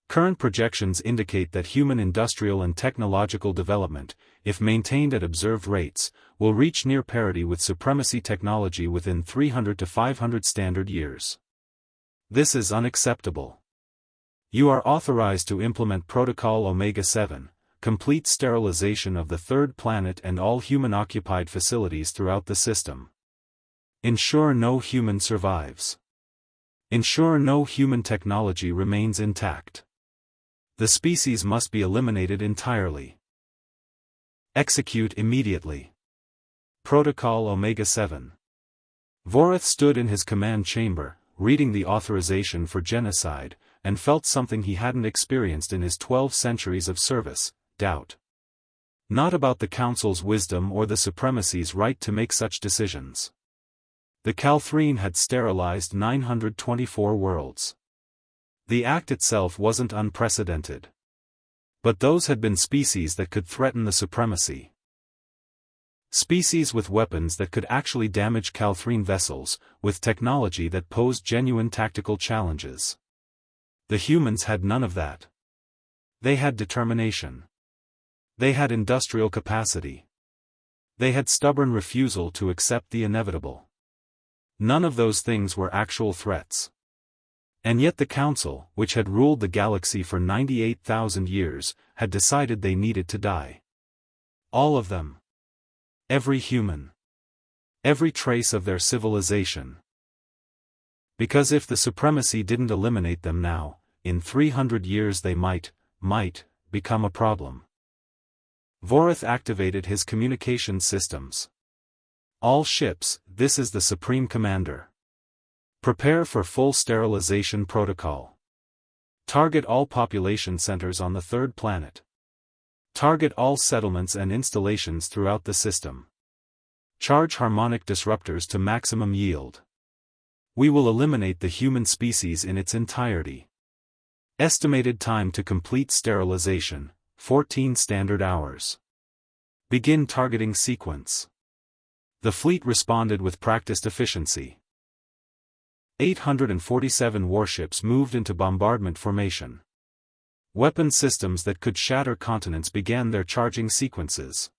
Current projections indicate that human industrial and technological development, if maintained at observed rates, will reach near parity with supremacy technology within 300 to 500 standard years. This is unacceptable. You are authorized to implement Protocol Omega-7, complete sterilization of the third planet and all human-occupied facilities throughout the system. Ensure no human survives. Ensure no human technology remains intact. The species must be eliminated entirely. Execute immediately. Protocol Omega-7. Vorath stood in his command chamber, reading the authorization for genocide, and felt something he hadn't experienced in his 12 centuries of service: doubt. Not about the Council's wisdom or the Supremacy's right to make such decisions. The Calthrine had sterilized 924 worlds. The act itself wasn't unprecedented. But those had been species that could threaten the Supremacy. Species with weapons that could actually damage Calthrine vessels, with technology that posed genuine tactical challenges. The humans had none of that. They had determination. They had industrial capacity. They had stubborn refusal to accept the inevitable. None of those things were actual threats. And yet the Council, which had ruled the galaxy for 98,000 years, had decided they needed to die. All of them. Every human. Every trace of their civilization. Because if the supremacy didn't eliminate them now, in 300 years they might become a problem. Vorath activated his communication systems. All ships, this is the Supreme Commander. Prepare for full sterilization protocol. Target all population centers on the third planet. Target all settlements and installations throughout the system. Charge harmonic disruptors to maximum yield. We will eliminate the human species in its entirety. Estimated time to complete sterilization, 14 standard hours. Begin targeting sequence. The fleet responded with practiced efficiency. 847 warships moved into bombardment formation. Weapon systems that could shatter continents began their charging sequences.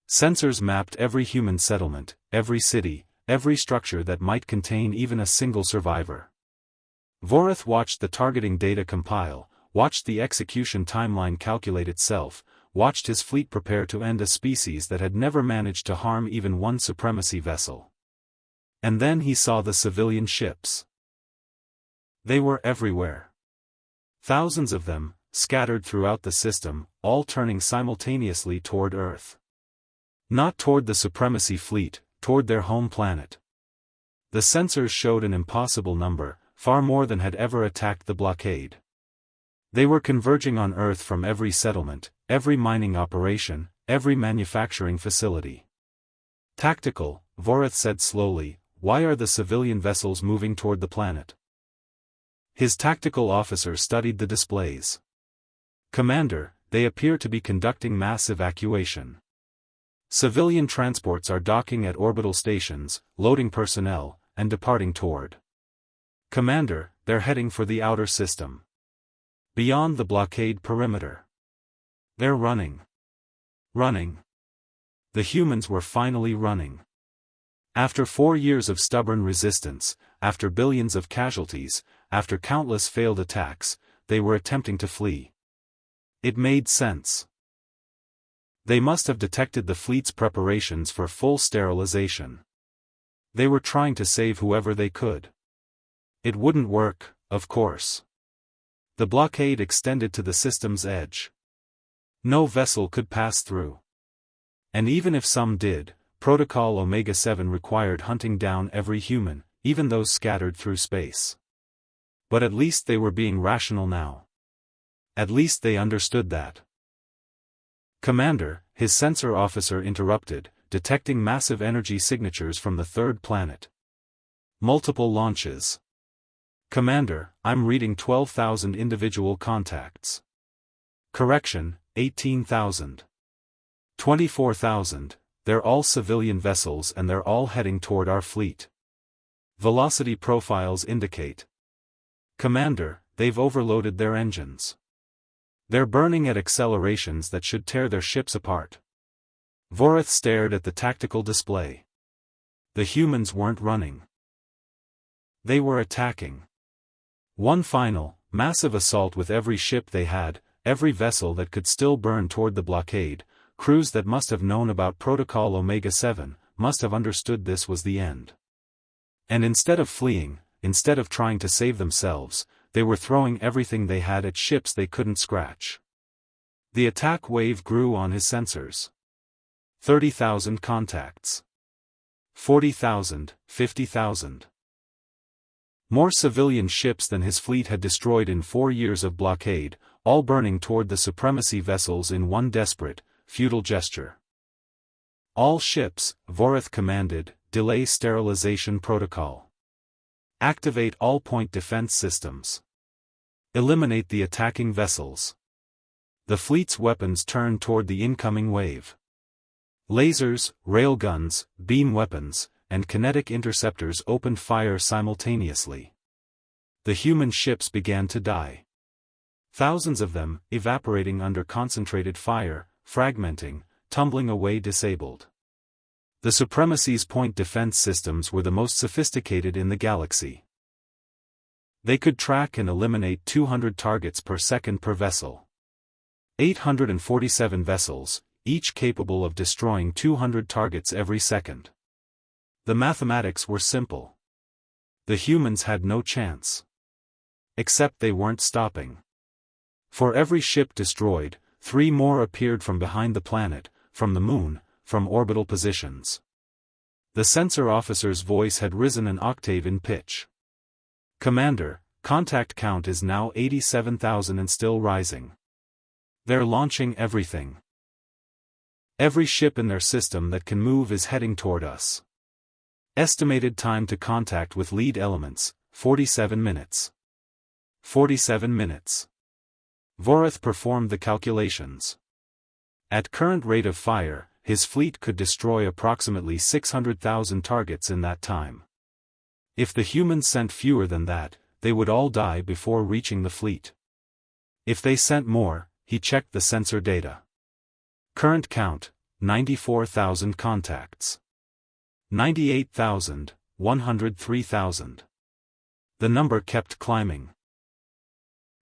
Sensors mapped every human settlement, every city, every structure that might contain even a single survivor. Vorath watched the targeting data compile, watched the execution timeline calculate itself, watched his fleet prepare to end a species that had never managed to harm even one supremacy vessel. And then he saw the civilian ships. They were everywhere. Thousands of them, scattered throughout the system, all turning simultaneously toward Earth. Not toward the supremacy fleet, toward their home planet. The sensors showed an impossible number, far more than had ever attacked the blockade. They were converging on Earth from every settlement, every mining operation, every manufacturing facility. Tactical, Vorath said slowly, why are the civilian vessels moving toward the planet? His tactical officer studied the displays. Commander, they appear to be conducting mass evacuation. Civilian transports are docking at orbital stations, loading personnel, and departing toward. Commander, they're heading for the outer system. Beyond the blockade perimeter. They're running. Running. The humans were finally running. After 4 years of stubborn resistance, after billions of casualties, after countless failed attacks, they were attempting to flee. It made sense. They must have detected the fleet's preparations for full sterilization. They were trying to save whoever they could. It wouldn't work, of course. The blockade extended to the system's edge. No vessel could pass through. And even if some did, Protocol Omega-7 required hunting down every human, even those scattered through space. But at least they were being rational now. At least they understood that. Commander, his sensor officer interrupted, detecting massive energy signatures from the third planet. Multiple launches. Commander, I'm reading 12,000 individual contacts. Correction, 18,000. 24,000, they're all civilian vessels and they're all heading toward our fleet. Velocity profiles indicate. Commander, they've overloaded their engines. They're burning at accelerations that should tear their ships apart. Vorath stared at the tactical display. The humans weren't running. They were attacking. One final, massive assault with every ship they had, every vessel that could still burn toward the blockade, crews that must have known about Protocol Omega-7, must have understood this was the end. And instead of fleeing, instead of trying to save themselves, they were throwing everything they had at ships they couldn't scratch. The attack wave grew on his sensors. 30,000 contacts. 40,000, 50,000. More civilian ships than his fleet had destroyed in 4 years of blockade, all burning toward the supremacy vessels in one desperate, futile gesture. All ships, Vorath commanded, delay sterilization protocol. Activate all point defense systems. Eliminate the attacking vessels. The fleet's weapons turned toward the incoming wave. Lasers, railguns, beam weapons, and kinetic interceptors opened fire simultaneously. The human ships began to die. Thousands of them, evaporating under concentrated fire, fragmenting, tumbling away disabled. The Supremacy's point defense systems were the most sophisticated in the galaxy. They could track and eliminate 200 targets per second per vessel. 847 vessels, each capable of destroying 200 targets every second. The mathematics were simple. The humans had no chance. Except they weren't stopping. For every ship destroyed, 3 more appeared from behind the planet, from the moon, from orbital positions. The sensor officer's voice had risen an octave in pitch. "Commander, contact count is now 87,000 and still rising. They're launching everything. Every ship in their system that can move is heading toward us. Estimated time to contact with lead elements, 47 minutes. 47 minutes. Vorith performed the calculations. At current rate of fire, his fleet could destroy approximately 600,000 targets in that time. If the humans sent fewer than that, they would all die before reaching the fleet. If they sent more, he checked the sensor data. Current count, 94,000 contacts. 98,000, 103,000. The number kept climbing.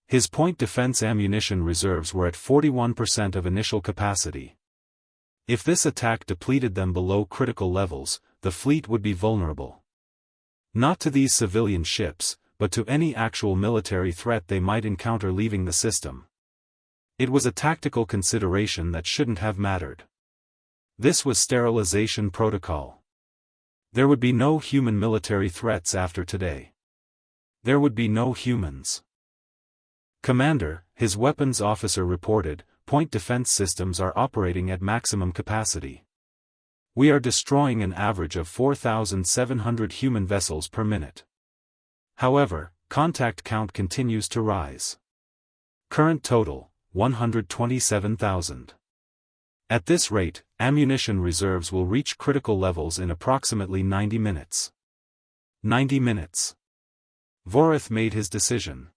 His point defense ammunition reserves were at 41% of initial capacity. If this attack depleted them below critical levels, the fleet would be vulnerable. Not to these civilian ships, but to any actual military threat they might encounter leaving the system. It was a tactical consideration that shouldn't have mattered. This was sterilization protocol. There would be no human military threats after today. There would be no humans. "Commander," his weapons officer reported, "point defense systems are operating at maximum capacity. We are destroying an average of 4,700 human vessels per minute. However, contact count continues to rise. Current total, 127,000. At this rate, ammunition reserves will reach critical levels in approximately 90 minutes. 90 minutes. Vorith made his decision.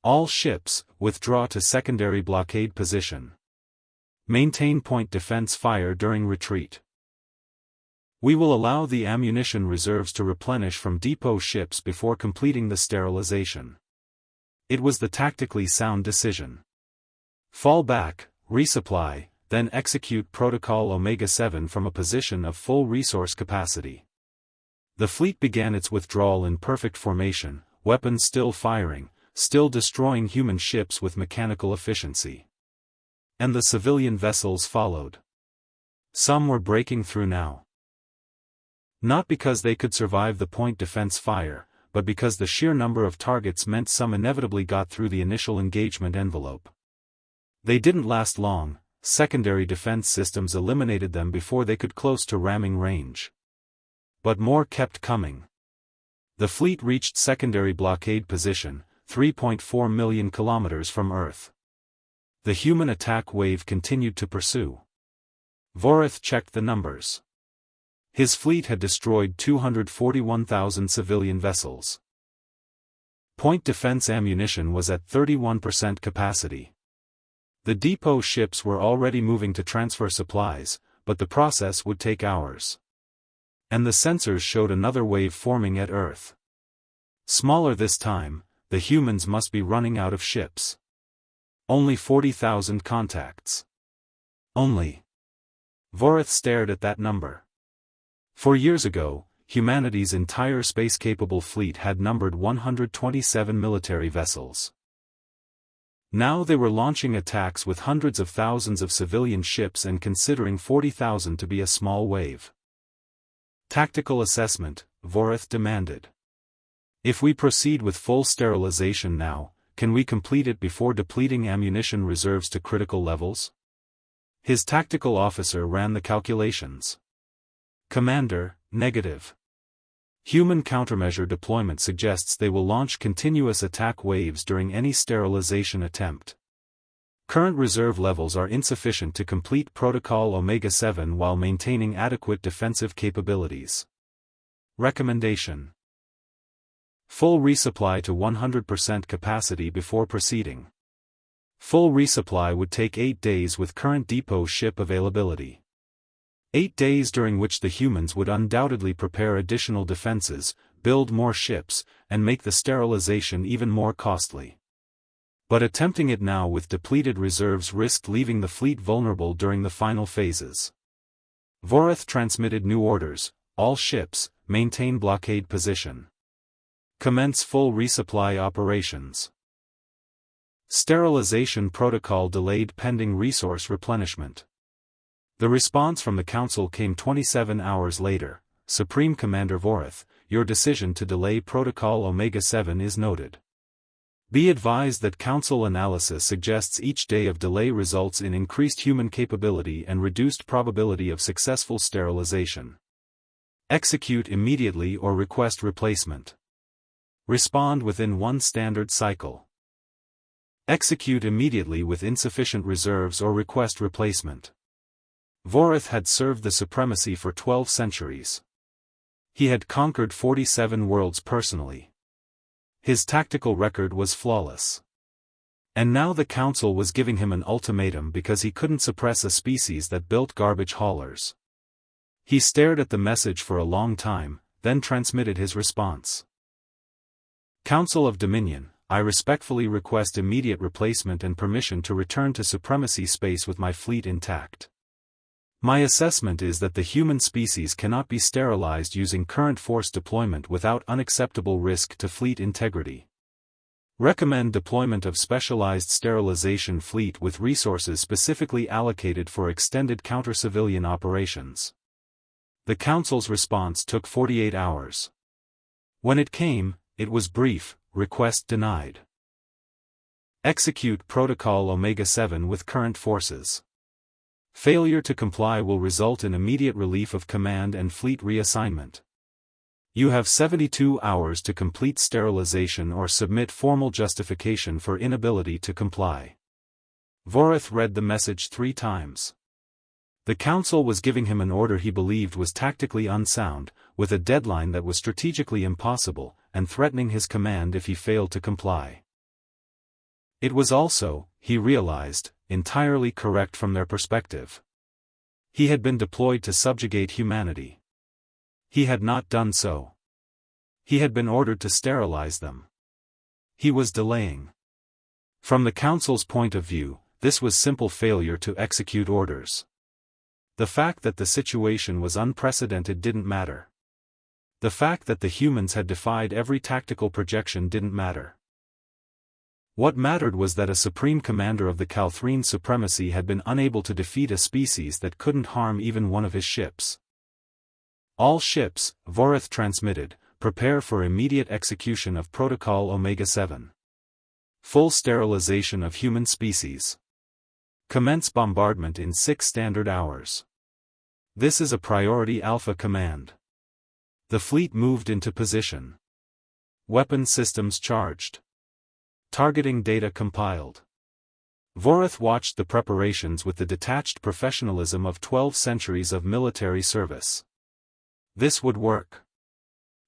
All ships, withdraw to secondary blockade position. Maintain point defense fire during retreat. We will allow the ammunition reserves to replenish from depot ships before completing the sterilization. It was the tactically sound decision. Fall back, resupply, then execute Protocol Omega-7 from a position of full resource capacity. The fleet began its withdrawal in perfect formation, weapons still firing, still destroying human ships with mechanical efficiency. And the civilian vessels followed. Some were breaking through now. Not because they could survive the point defense fire, but because the sheer number of targets meant some inevitably got through the initial engagement envelope. They didn't last long, secondary defense systems eliminated them before they could close to ramming range. But more kept coming. The fleet reached secondary blockade position, 3.4 million kilometers from Earth. The human attack wave continued to pursue. Vorith checked the numbers. His fleet had destroyed 241,000 civilian vessels. Point defense ammunition was at 31% capacity. The depot ships were already moving to transfer supplies, but the process would take hours. And the sensors showed another wave forming at Earth. Smaller this time, the humans must be running out of ships. Only 40,000 contacts. Only. Vorith stared at that number. 4 years ago, humanity's entire space-capable fleet had numbered 127 military vessels. Now they were launching attacks with hundreds of thousands of civilian ships and considering 40,000 to be a small wave. Tactical assessment, Vorith demanded. If we proceed with full sterilization now, can we complete it before depleting ammunition reserves to critical levels? His tactical officer ran the calculations. Commander, negative. Human countermeasure deployment suggests they will launch continuous attack waves during any sterilization attempt. Current reserve levels are insufficient to complete Protocol Omega-7 while maintaining adequate defensive capabilities. Recommendation: full resupply to 100% capacity before proceeding. Full resupply would take 8 days with current depot ship availability. 8 days during which the humans would undoubtedly prepare additional defenses, build more ships, and make the sterilization even more costly. But attempting it now with depleted reserves risked leaving the fleet vulnerable during the final phases. Voreth transmitted new orders: all ships, maintain blockade position. Commence full resupply operations. Sterilization protocol delayed pending resource replenishment. The response from the Council came 27 hours later. Supreme Commander Voreth, your decision to delay Protocol Omega-7 is noted. Be advised that Council analysis suggests each day of delay results in increased human capability and reduced probability of successful sterilization. Execute immediately or request replacement. Respond within 1 standard cycle. Execute immediately with insufficient reserves or request replacement. Voreth had served the supremacy for 12 centuries. He had conquered 47 worlds personally. His tactical record was flawless. And now the Council was giving him an ultimatum because he couldn't suppress a species that built garbage haulers. He stared at the message for a long time, then transmitted his response. Council of Dominion, I respectfully request immediate replacement and permission to return to supremacy space with my fleet intact. My assessment is that the human species cannot be sterilized using current force deployment without unacceptable risk to fleet integrity. Recommend deployment of specialized sterilization fleet with resources specifically allocated for extended counter-civilian operations. The Council's response took 48 hours. When it came, it was brief: request denied. Execute Protocol Omega-7 with current forces. Failure to comply will result in immediate relief of command and fleet reassignment. You have 72 hours to complete sterilization or submit formal justification for inability to comply. Voreth read the message 3 times. The Council was giving him an order he believed was tactically unsound, with a deadline that was strategically impossible, and threatening his command if he failed to comply. It was also, he realized, entirely correct from their perspective. He had been deployed to subjugate humanity. He had not done so. He had been ordered to sterilize them. He was delaying. From the Council's point of view, this was simple failure to execute orders. The fact that the situation was unprecedented didn't matter. The fact that the humans had defied every tactical projection didn't matter. What mattered was that a Supreme Commander of the Calthrine Supremacy had been unable to defeat a species that couldn't harm even one of his ships. All ships, Voreth transmitted, prepare for immediate execution of Protocol Omega-7. Full sterilization of human species. Commence bombardment in 6 standard hours. This is a priority Alpha command. The fleet moved into position. Weapon systems charged. Targeting data compiled. Voreth watched the preparations with the detached professionalism of 12 centuries of military service. This would work.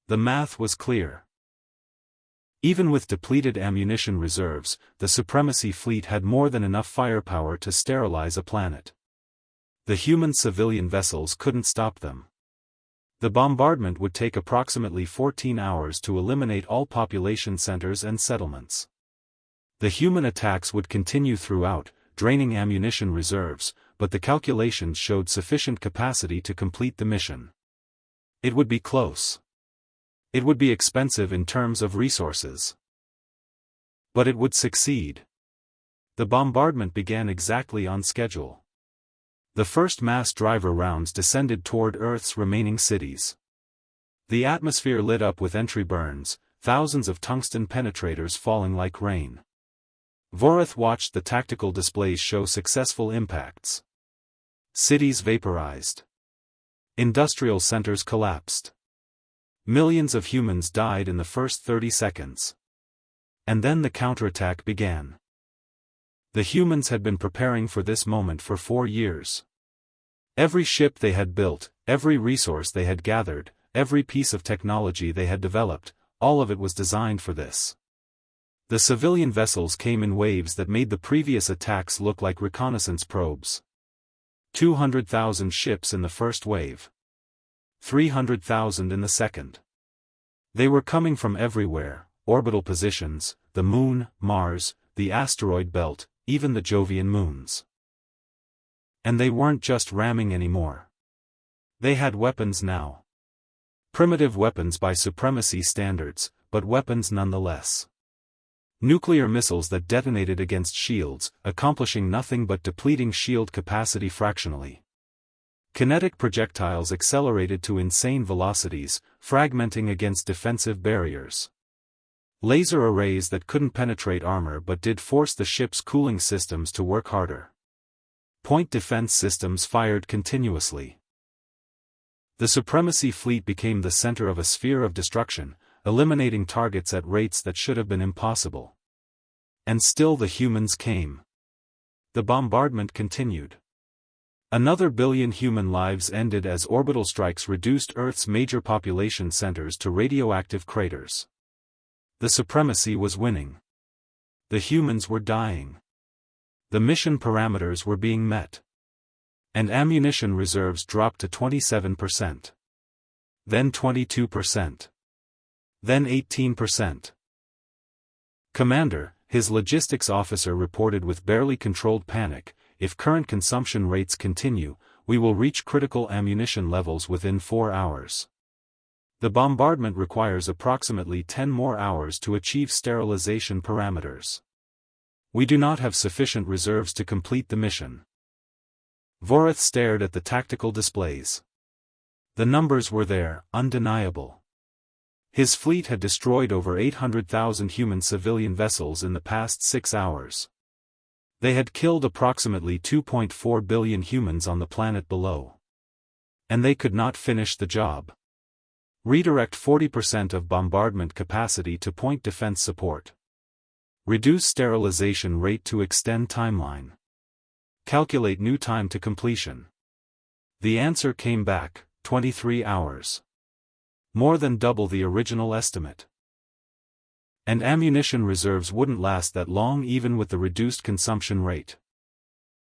The math was clear. Even with depleted ammunition reserves, the Supremacy fleet had more than enough firepower to sterilize a planet. The human civilian vessels couldn't stop them. The bombardment would take approximately 14 hours to eliminate all population centers and settlements. The human attacks would continue throughout, draining ammunition reserves, but the calculations showed sufficient capacity to complete the mission. It would be close. It would be expensive in terms of resources. But it would succeed. The bombardment began exactly on schedule. The first mass driver rounds descended toward Earth's remaining cities. The atmosphere lit up with entry burns, thousands of tungsten penetrators falling like rain. Voreth watched the tactical displays show successful impacts. Cities vaporized. Industrial centers collapsed. Millions of humans died in the first 30 seconds. And then the counterattack began. The humans had been preparing for this moment for 4 years. Every ship they had built, every resource they had gathered, every piece of technology they had developed, all of it was designed for this. The civilian vessels came in waves that made the previous attacks look like reconnaissance probes. 200,000 ships in the first wave. 300,000 in the second. They were coming from everywhere: orbital positions, the Moon, Mars, the asteroid belt, even the Jovian moons. And they weren't just ramming anymore. They had weapons now. Primitive weapons by supremacy standards, but weapons nonetheless. Nuclear missiles that detonated against shields, accomplishing nothing but depleting shield capacity fractionally. Kinetic projectiles accelerated to insane velocities, fragmenting against defensive barriers. Laser arrays that couldn't penetrate armor but did force the ship's cooling systems to work harder. Point defense systems fired continuously. The Supremacy fleet became the center of a sphere of destruction, eliminating targets at rates that should have been impossible. And still the humans came. The bombardment continued. Another billion human lives ended as orbital strikes reduced Earth's major population centers to radioactive craters. The Supremacy was winning. The humans were dying. The mission parameters were being met. And ammunition reserves dropped to 27%. Then 22%. Then 18%. Commander, his logistics officer reported with barely controlled panic, if current consumption rates continue, we will reach critical ammunition levels within 4 hours. The bombardment requires approximately 10 more hours to achieve sterilization parameters. We do not have sufficient reserves to complete the mission. Voreth stared at the tactical displays. The numbers were there, undeniable. His fleet had destroyed over 800,000 human civilian vessels in the past 6 hours. They had killed approximately 2.4 billion humans on the planet below. And they could not finish the job. Redirect 40% of bombardment capacity to point defense support. Reduce sterilization rate to extend timeline. Calculate new time to completion. The answer came back, 23 hours. More than double the original estimate. And ammunition reserves wouldn't last that long even with the reduced consumption rate.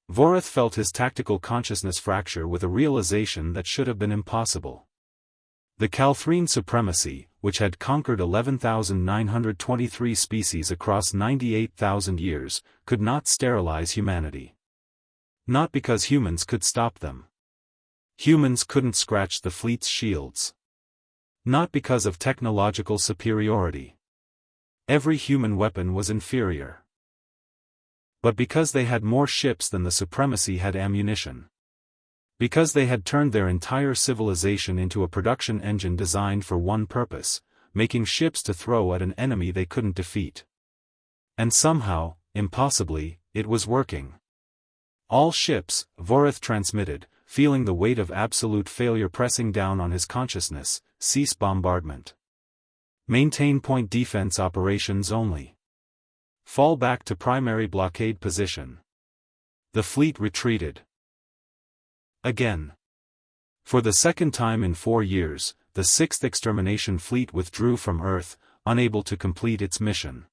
Voreth felt his tactical consciousness fracture with a realization that should have been impossible. The Calthrine Supremacy, which had conquered 11,923 species across 98,000 years, could not sterilize humanity. Not because humans could stop them. Humans couldn't scratch the fleet's shields. Not because of technological superiority. Every human weapon was inferior. But because they had more ships than the Supremacy had ammunition. Because they had turned their entire civilization into a production engine designed for one purpose, making ships to throw at an enemy they couldn't defeat. And somehow, impossibly, it was working. All ships, Voreth transmitted, feeling the weight of absolute failure pressing down on his consciousness, cease bombardment. Maintain point defense operations only. Fall back to primary blockade position. The fleet retreated. Again. For the second time in 4 years, the 6th Extermination Fleet withdrew from Earth, unable to complete its mission.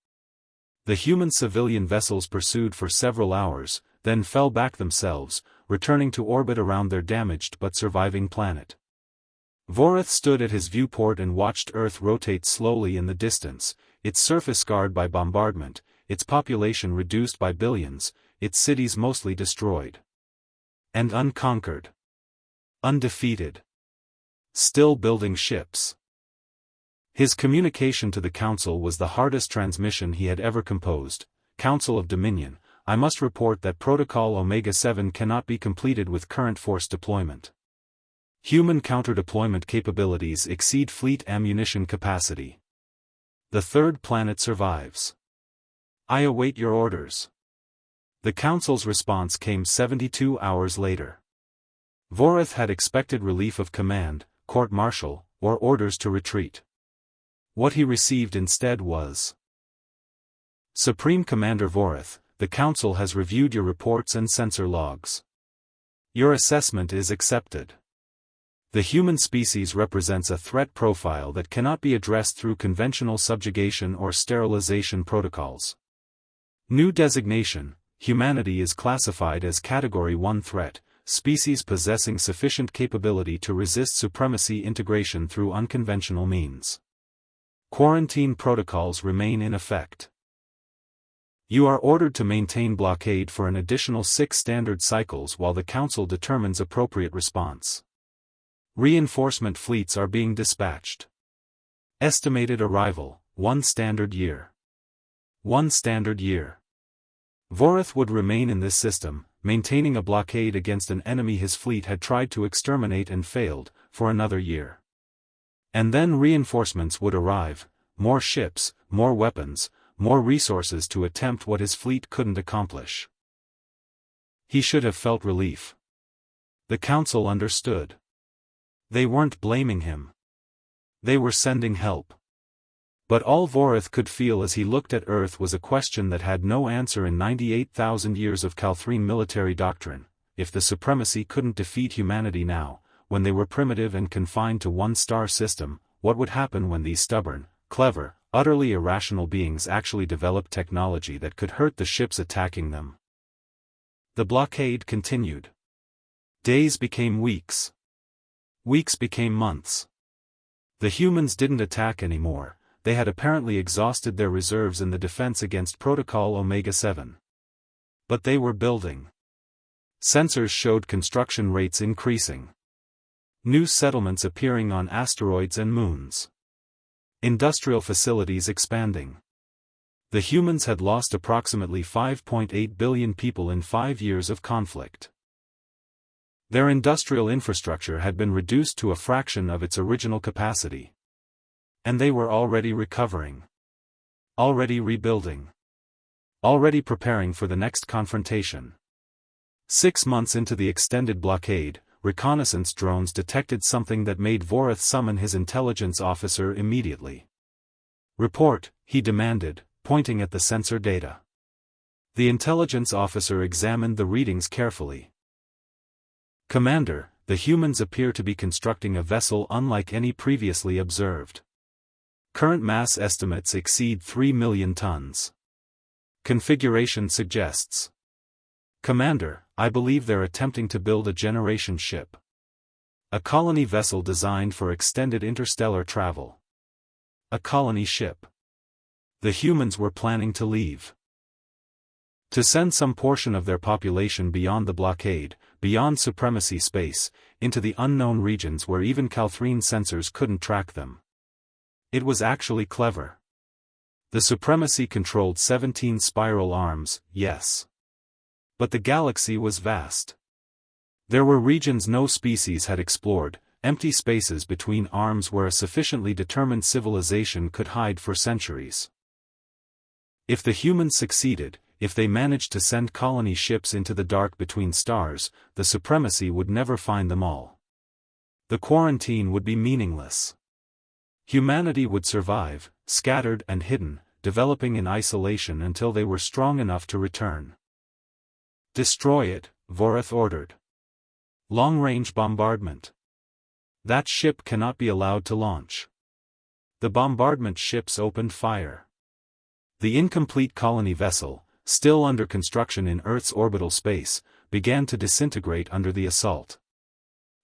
The human civilian vessels pursued for several hours, then fell back themselves, returning to orbit around their damaged but surviving planet. Voreth stood at his viewport and watched Earth rotate slowly in the distance, its surface scarred by bombardment, its population reduced by billions, its cities mostly destroyed. And unconquered. Undefeated. Still building ships. His communication to the Council was the hardest transmission he had ever composed. Council of Dominion, I must report that Protocol Omega-7 cannot be completed with current force deployment. Human counter-deployment capabilities exceed fleet ammunition capacity. The third planet survives. I await your orders. The Council's response came 72 hours later. Voreth had expected relief of command, court-martial, or orders to retreat. What he received instead was: Supreme Commander Voreth, the Council has reviewed your reports and sensor logs. Your assessment is accepted. The human species represents a threat profile that cannot be addressed through conventional subjugation or sterilization protocols. New designation: humanity is classified as Category 1 threat, species possessing sufficient capability to resist supremacy integration through unconventional means. Quarantine protocols remain in effect. You are ordered to maintain blockade for an additional 6 standard cycles while the Council determines appropriate response. Reinforcement fleets are being dispatched. Estimated arrival, 1 standard year. 1 standard year. Vorith would remain in this system, maintaining a blockade against an enemy his fleet had tried to exterminate and failed, for another year. And then reinforcements would arrive, more ships, more weapons, more resources to attempt what his fleet couldn't accomplish. He should have felt relief. The Council understood. They weren't blaming him. They were sending help. But all Vorith could feel as he looked at Earth was a question that had no answer in 98,000 years of Calthrine military doctrine: if the supremacy couldn't defeat humanity now, when they were primitive and confined to one star system, what would happen when these stubborn, clever, utterly irrational beings actually developed technology that could hurt the ships attacking them? The blockade continued. Days became weeks. Weeks became months. The humans didn't attack anymore. They had apparently exhausted their reserves in the defense against Protocol Omega-7. But they were building. Sensors showed construction rates increasing. New settlements appearing on asteroids and moons. Industrial facilities expanding. The humans had lost approximately 5.8 billion people in 5 years of conflict. Their industrial infrastructure had been reduced to a fraction of its original capacity. And they were already recovering. Already rebuilding. Already preparing for the next confrontation. 6 months into the extended blockade, reconnaissance drones detected something that made Vorith summon his intelligence officer immediately. "Report," he demanded, pointing at the sensor data. The intelligence officer examined the readings carefully. "Commander, the humans appear to be constructing a vessel unlike any previously observed. Current mass estimates exceed 3 million tons. Configuration suggests." "Commander, I believe they're attempting to build a generation ship. A colony vessel designed for extended interstellar travel. A colony ship. The humans were planning to leave. To send some portion of their population beyond the blockade, beyond supremacy space, into the unknown regions where even Calthrine sensors couldn't track them. It was actually clever. The supremacy controlled 17 spiral arms, yes. But the galaxy was vast. There were regions no species had explored, empty spaces between arms where a sufficiently determined civilization could hide for centuries. If the humans succeeded, if they managed to send colony ships into the dark between stars, the supremacy would never find them all. The quarantine would be meaningless. Humanity would survive, scattered and hidden, developing in isolation until they were strong enough to return. "Destroy it," Vorith ordered. "Long-range bombardment. That ship cannot be allowed to launch." The bombardment ships opened fire. The incomplete colony vessel, still under construction in Earth's orbital space, began to disintegrate under the assault.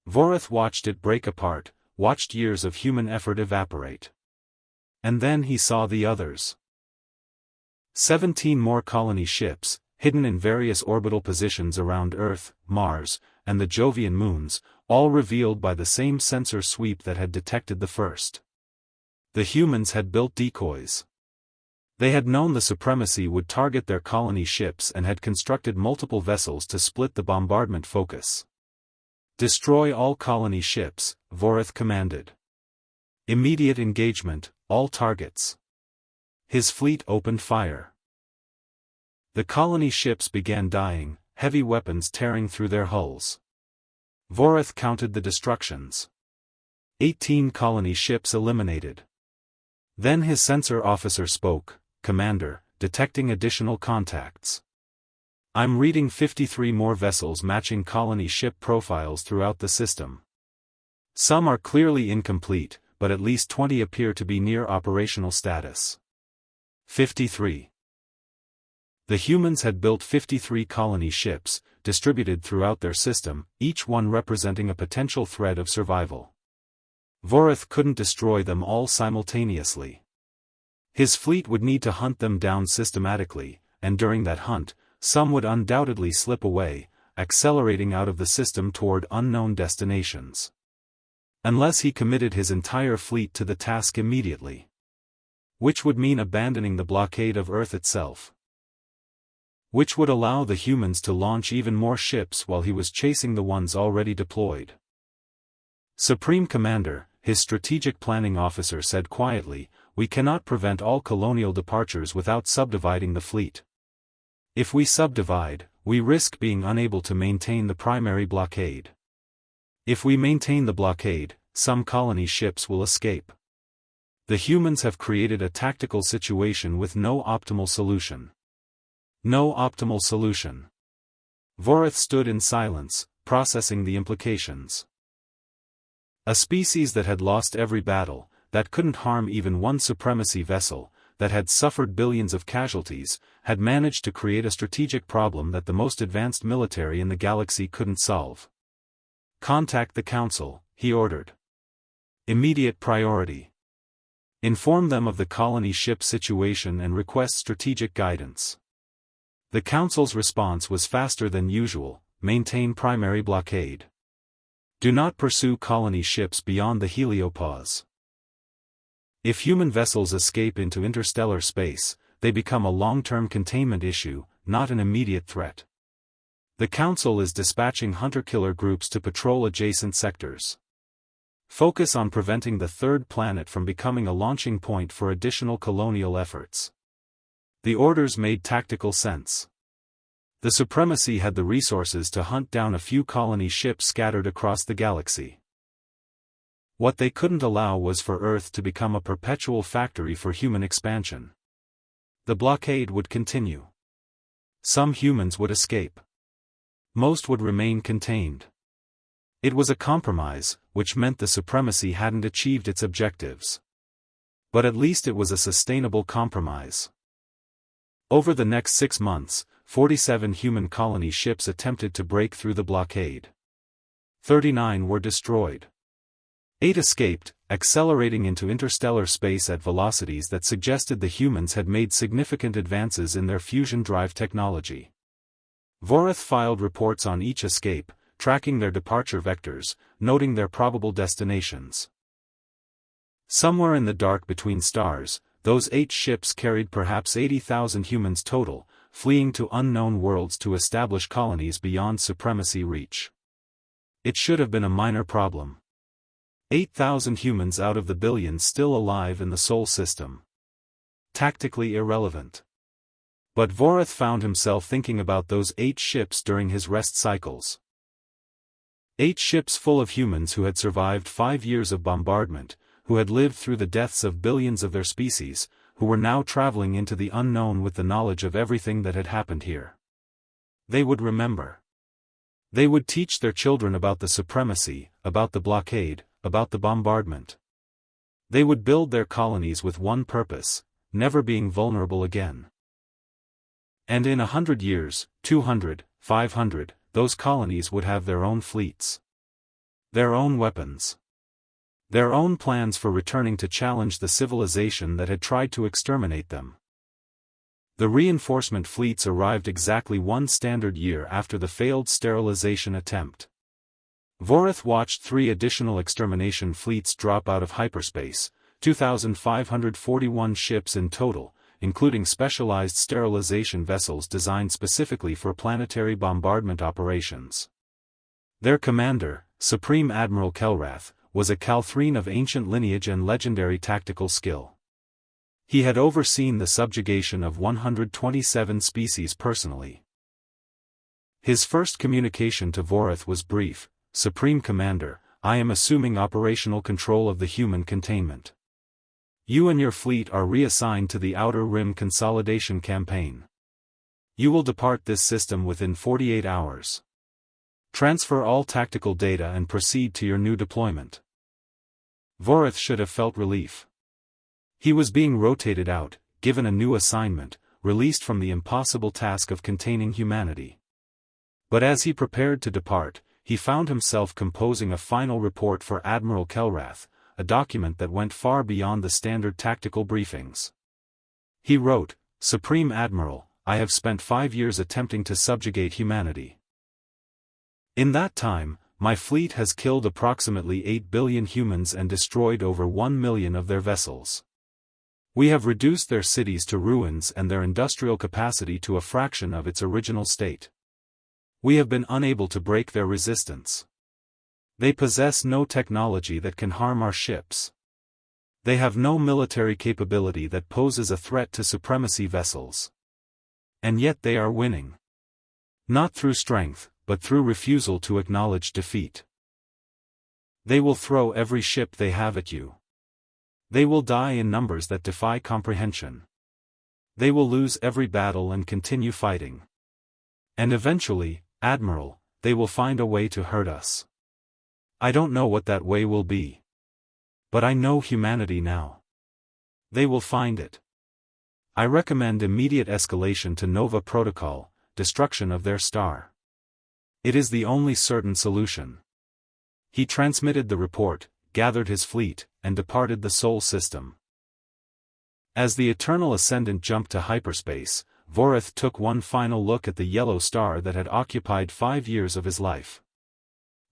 Vorith watched it break apart, watched years of human effort evaporate. And then he saw the others. 17 more colony ships, hidden in various orbital positions around Earth, Mars, and the Jovian moons, all revealed by the same sensor sweep that had detected the first. The humans had built decoys. They had known the supremacy would target their colony ships and had constructed multiple vessels to split the bombardment focus. "Destroy all colony ships," Vorith commanded. "Immediate engagement, all targets." His fleet opened fire. The colony ships began dying, heavy weapons tearing through their hulls. Vorith counted the destructions. 18 colony ships eliminated. Then his sensor officer spoke, "Commander, detecting additional contacts. I'm reading 53 more vessels matching colony ship profiles throughout the system. Some are clearly incomplete, but at least 20 appear to be near operational status." 53. The humans had built 53 colony ships, distributed throughout their system, each one representing a potential threat of survival. Vorath couldn't destroy them all simultaneously. His fleet would need to hunt them down systematically, and during that hunt, some would undoubtedly slip away, accelerating out of the system toward unknown destinations. Unless he committed his entire fleet to the task immediately. Which would mean abandoning the blockade of Earth itself. Which would allow the humans to launch even more ships while he was chasing the ones already deployed. Supreme Commander, his strategic planning officer said quietly, "We cannot prevent all colonial departures without subdividing the fleet. If we subdivide, we risk being unable to maintain the primary blockade. If we maintain the blockade, some colony ships will escape. The humans have created a tactical situation with no optimal solution." No optimal solution. Vorath stood in silence, processing the implications. A species that had lost every battle, that couldn't harm even one supremacy vessel, that had suffered billions of casualties, had managed to create a strategic problem that the most advanced military in the galaxy couldn't solve. "Contact the Council," he ordered. "Immediate priority. Inform them of the colony ship situation and request strategic guidance." The Council's response was faster than usual: maintain primary blockade. Do not pursue colony ships beyond the heliopause. If human vessels escape into interstellar space, they become a long-term containment issue, not an immediate threat. The Council is dispatching hunter-killer groups to patrol adjacent sectors. Focus on preventing the third planet from becoming a launching point for additional colonial efforts. The orders made tactical sense. The Supremacy had the resources to hunt down a few colony ships scattered across the galaxy. What they couldn't allow was for Earth to become a perpetual factory for human expansion. The blockade would continue. Some humans would escape. Most would remain contained. It was a compromise, which meant the Supremacy hadn't achieved its objectives. But at least it was a sustainable compromise. Over the next 6 months, 47 human colony ships attempted to break through the blockade. 39 were destroyed. 8 escaped, accelerating into interstellar space at velocities that suggested the humans had made significant advances in their fusion drive technology. Vorath filed reports on each escape, tracking their departure vectors, noting their probable destinations. Somewhere in the dark between stars, those 8 ships carried perhaps 80,000 humans total, fleeing to unknown worlds to establish colonies beyond Supremacy reach. It should have been a minor problem. 8,000 humans out of the billions still alive in the Sol system. Tactically irrelevant. But Vorath found himself thinking about those 8 ships during his rest cycles. 8 ships full of humans who had survived 5 years of bombardment, who had lived through the deaths of billions of their species, who were now traveling into the unknown with the knowledge of everything that had happened here. They would remember. They would teach their children about the Supremacy, about the blockade, about the bombardment. They would build their colonies with one purpose: never being vulnerable again. And in 100 years, 200, 500, those colonies would have their own fleets. Their own weapons. Their own plans for returning to challenge the civilization that had tried to exterminate them. The reinforcement fleets arrived exactly 1 standard year after the failed sterilization attempt. Vorath watched 3 additional extermination fleets drop out of hyperspace, 2,541 ships in total, including specialized sterilization vessels designed specifically for planetary bombardment operations. Their commander, Supreme Admiral Kelrath, was a Calthrine of ancient lineage and legendary tactical skill. He had overseen the subjugation of 127 species personally. His first communication to Vorath was brief: "Supreme Commander, I am assuming operational control of the human containment. You and your fleet are reassigned to the Outer Rim Consolidation Campaign. You will depart this system within 48 hours. Transfer all tactical data and proceed to your new deployment." Vorath should have felt relief. He was being rotated out, given a new assignment, released from the impossible task of containing humanity. But as he prepared to depart, he found himself composing a final report for Admiral Kelrath, a document that went far beyond the standard tactical briefings. He wrote, "Supreme Admiral, I have spent 5 years attempting to subjugate humanity. In that time, my fleet has killed approximately 8 billion humans and destroyed over 1 million of their vessels. We have reduced their cities to ruins and their industrial capacity to a fraction of its original state. We have been unable to break their resistance. They possess no technology that can harm our ships. They have no military capability that poses a threat to supremacy vessels. And yet they are winning. Not through strength, but through refusal to acknowledge defeat. They will throw every ship they have at you. They will die in numbers that defy comprehension. They will lose every battle and continue fighting. And eventually, Admiral, they will find a way to hurt us. I don't know what that way will be. But I know humanity now. They will find it. I recommend immediate escalation to Nova Protocol, destruction of their star. It is the only certain solution." He transmitted the report, gathered his fleet, and departed the Sol system. As the Eternal Ascendant jumped to hyperspace, Vorath took one final look at the yellow star that had occupied 5 years of his life.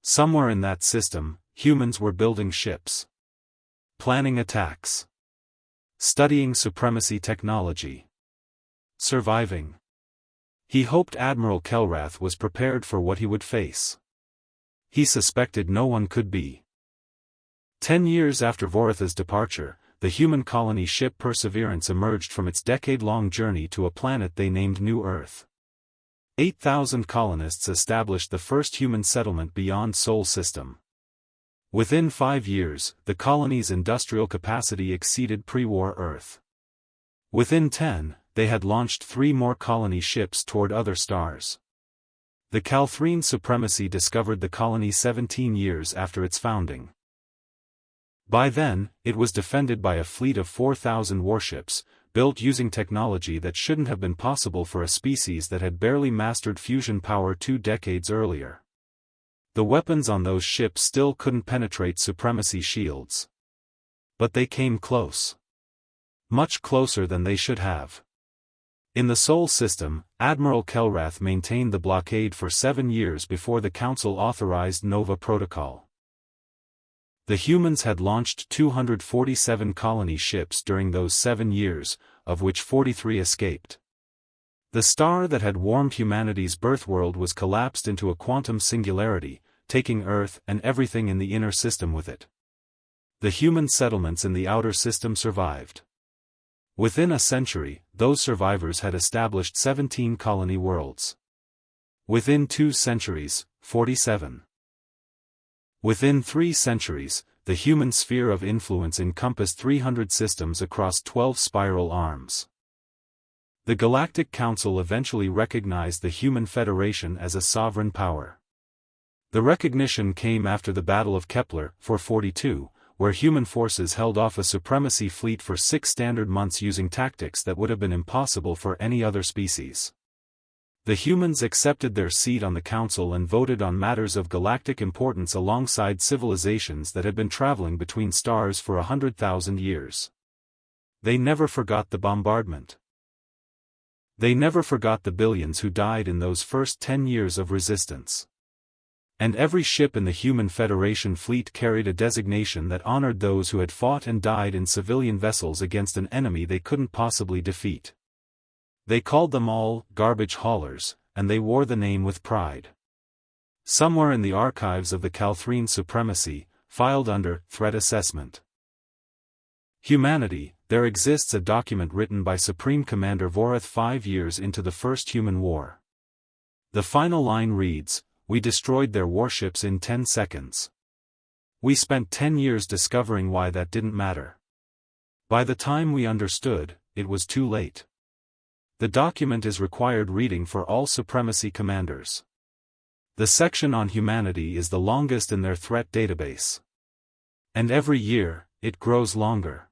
Somewhere in that system, humans were building ships, planning attacks, studying supremacy technology, surviving. He hoped Admiral Kelrath was prepared for what he would face. He suspected no one could be. 10 years after Vorath's departure, the human colony ship Perseverance emerged from its decade-long journey to a planet they named New Earth. 8,000 colonists established the first human settlement beyond Sol system. Within 5 years, the colony's industrial capacity exceeded pre-war Earth. Within 10, they had launched 3 more colony ships toward other stars. The Calthrine Supremacy discovered the colony 17 years after its founding. By then, it was defended by a fleet of 4,000 warships, built using technology that shouldn't have been possible for a species that had barely mastered fusion power 2 decades earlier. The weapons on those ships still couldn't penetrate supremacy shields. But they came close. Much closer than they should have. In the Sol system, Admiral Kelrath maintained the blockade for 7 years before the Council authorized Nova Protocol. The humans had launched 247 colony ships during those 7 years, of which 43 escaped. The star that had warmed humanity's birth world was collapsed into a quantum singularity, taking Earth and everything in the inner system with it. The human settlements in the outer system survived. Within a century, those survivors had established 17 colony worlds. Within 2 centuries, 47. Within 3 centuries, the human sphere of influence encompassed 300 systems across 12 spiral arms. The Galactic Council eventually recognized the Human Federation as a sovereign power. The recognition came after the Battle of Kepler, 442, where human forces held off a supremacy fleet for 6 standard months using tactics that would have been impossible for any other species. The humans accepted their seat on the council and voted on matters of galactic importance alongside civilizations that had been traveling between stars for 100,000 years. They never forgot the bombardment. They never forgot the billions who died in those first 10 years of resistance. And every ship in the Human Federation fleet carried a designation that honored those who had fought and died in civilian vessels against an enemy they couldn't possibly defeat. They called them all garbage haulers, and they wore the name with pride. Somewhere in the archives of the Calthrine Supremacy, filed under Threat Assessment. Humanity, there exists a document written by Supreme Commander Vorath 5 years into the First Human War. The final line reads, "We destroyed their warships in 10 seconds. We spent 10 years discovering why that didn't matter. By the time we understood, it was too late." The document is required reading for all supremacy commanders. The section on humanity is the longest in their threat database. And every year, it grows longer.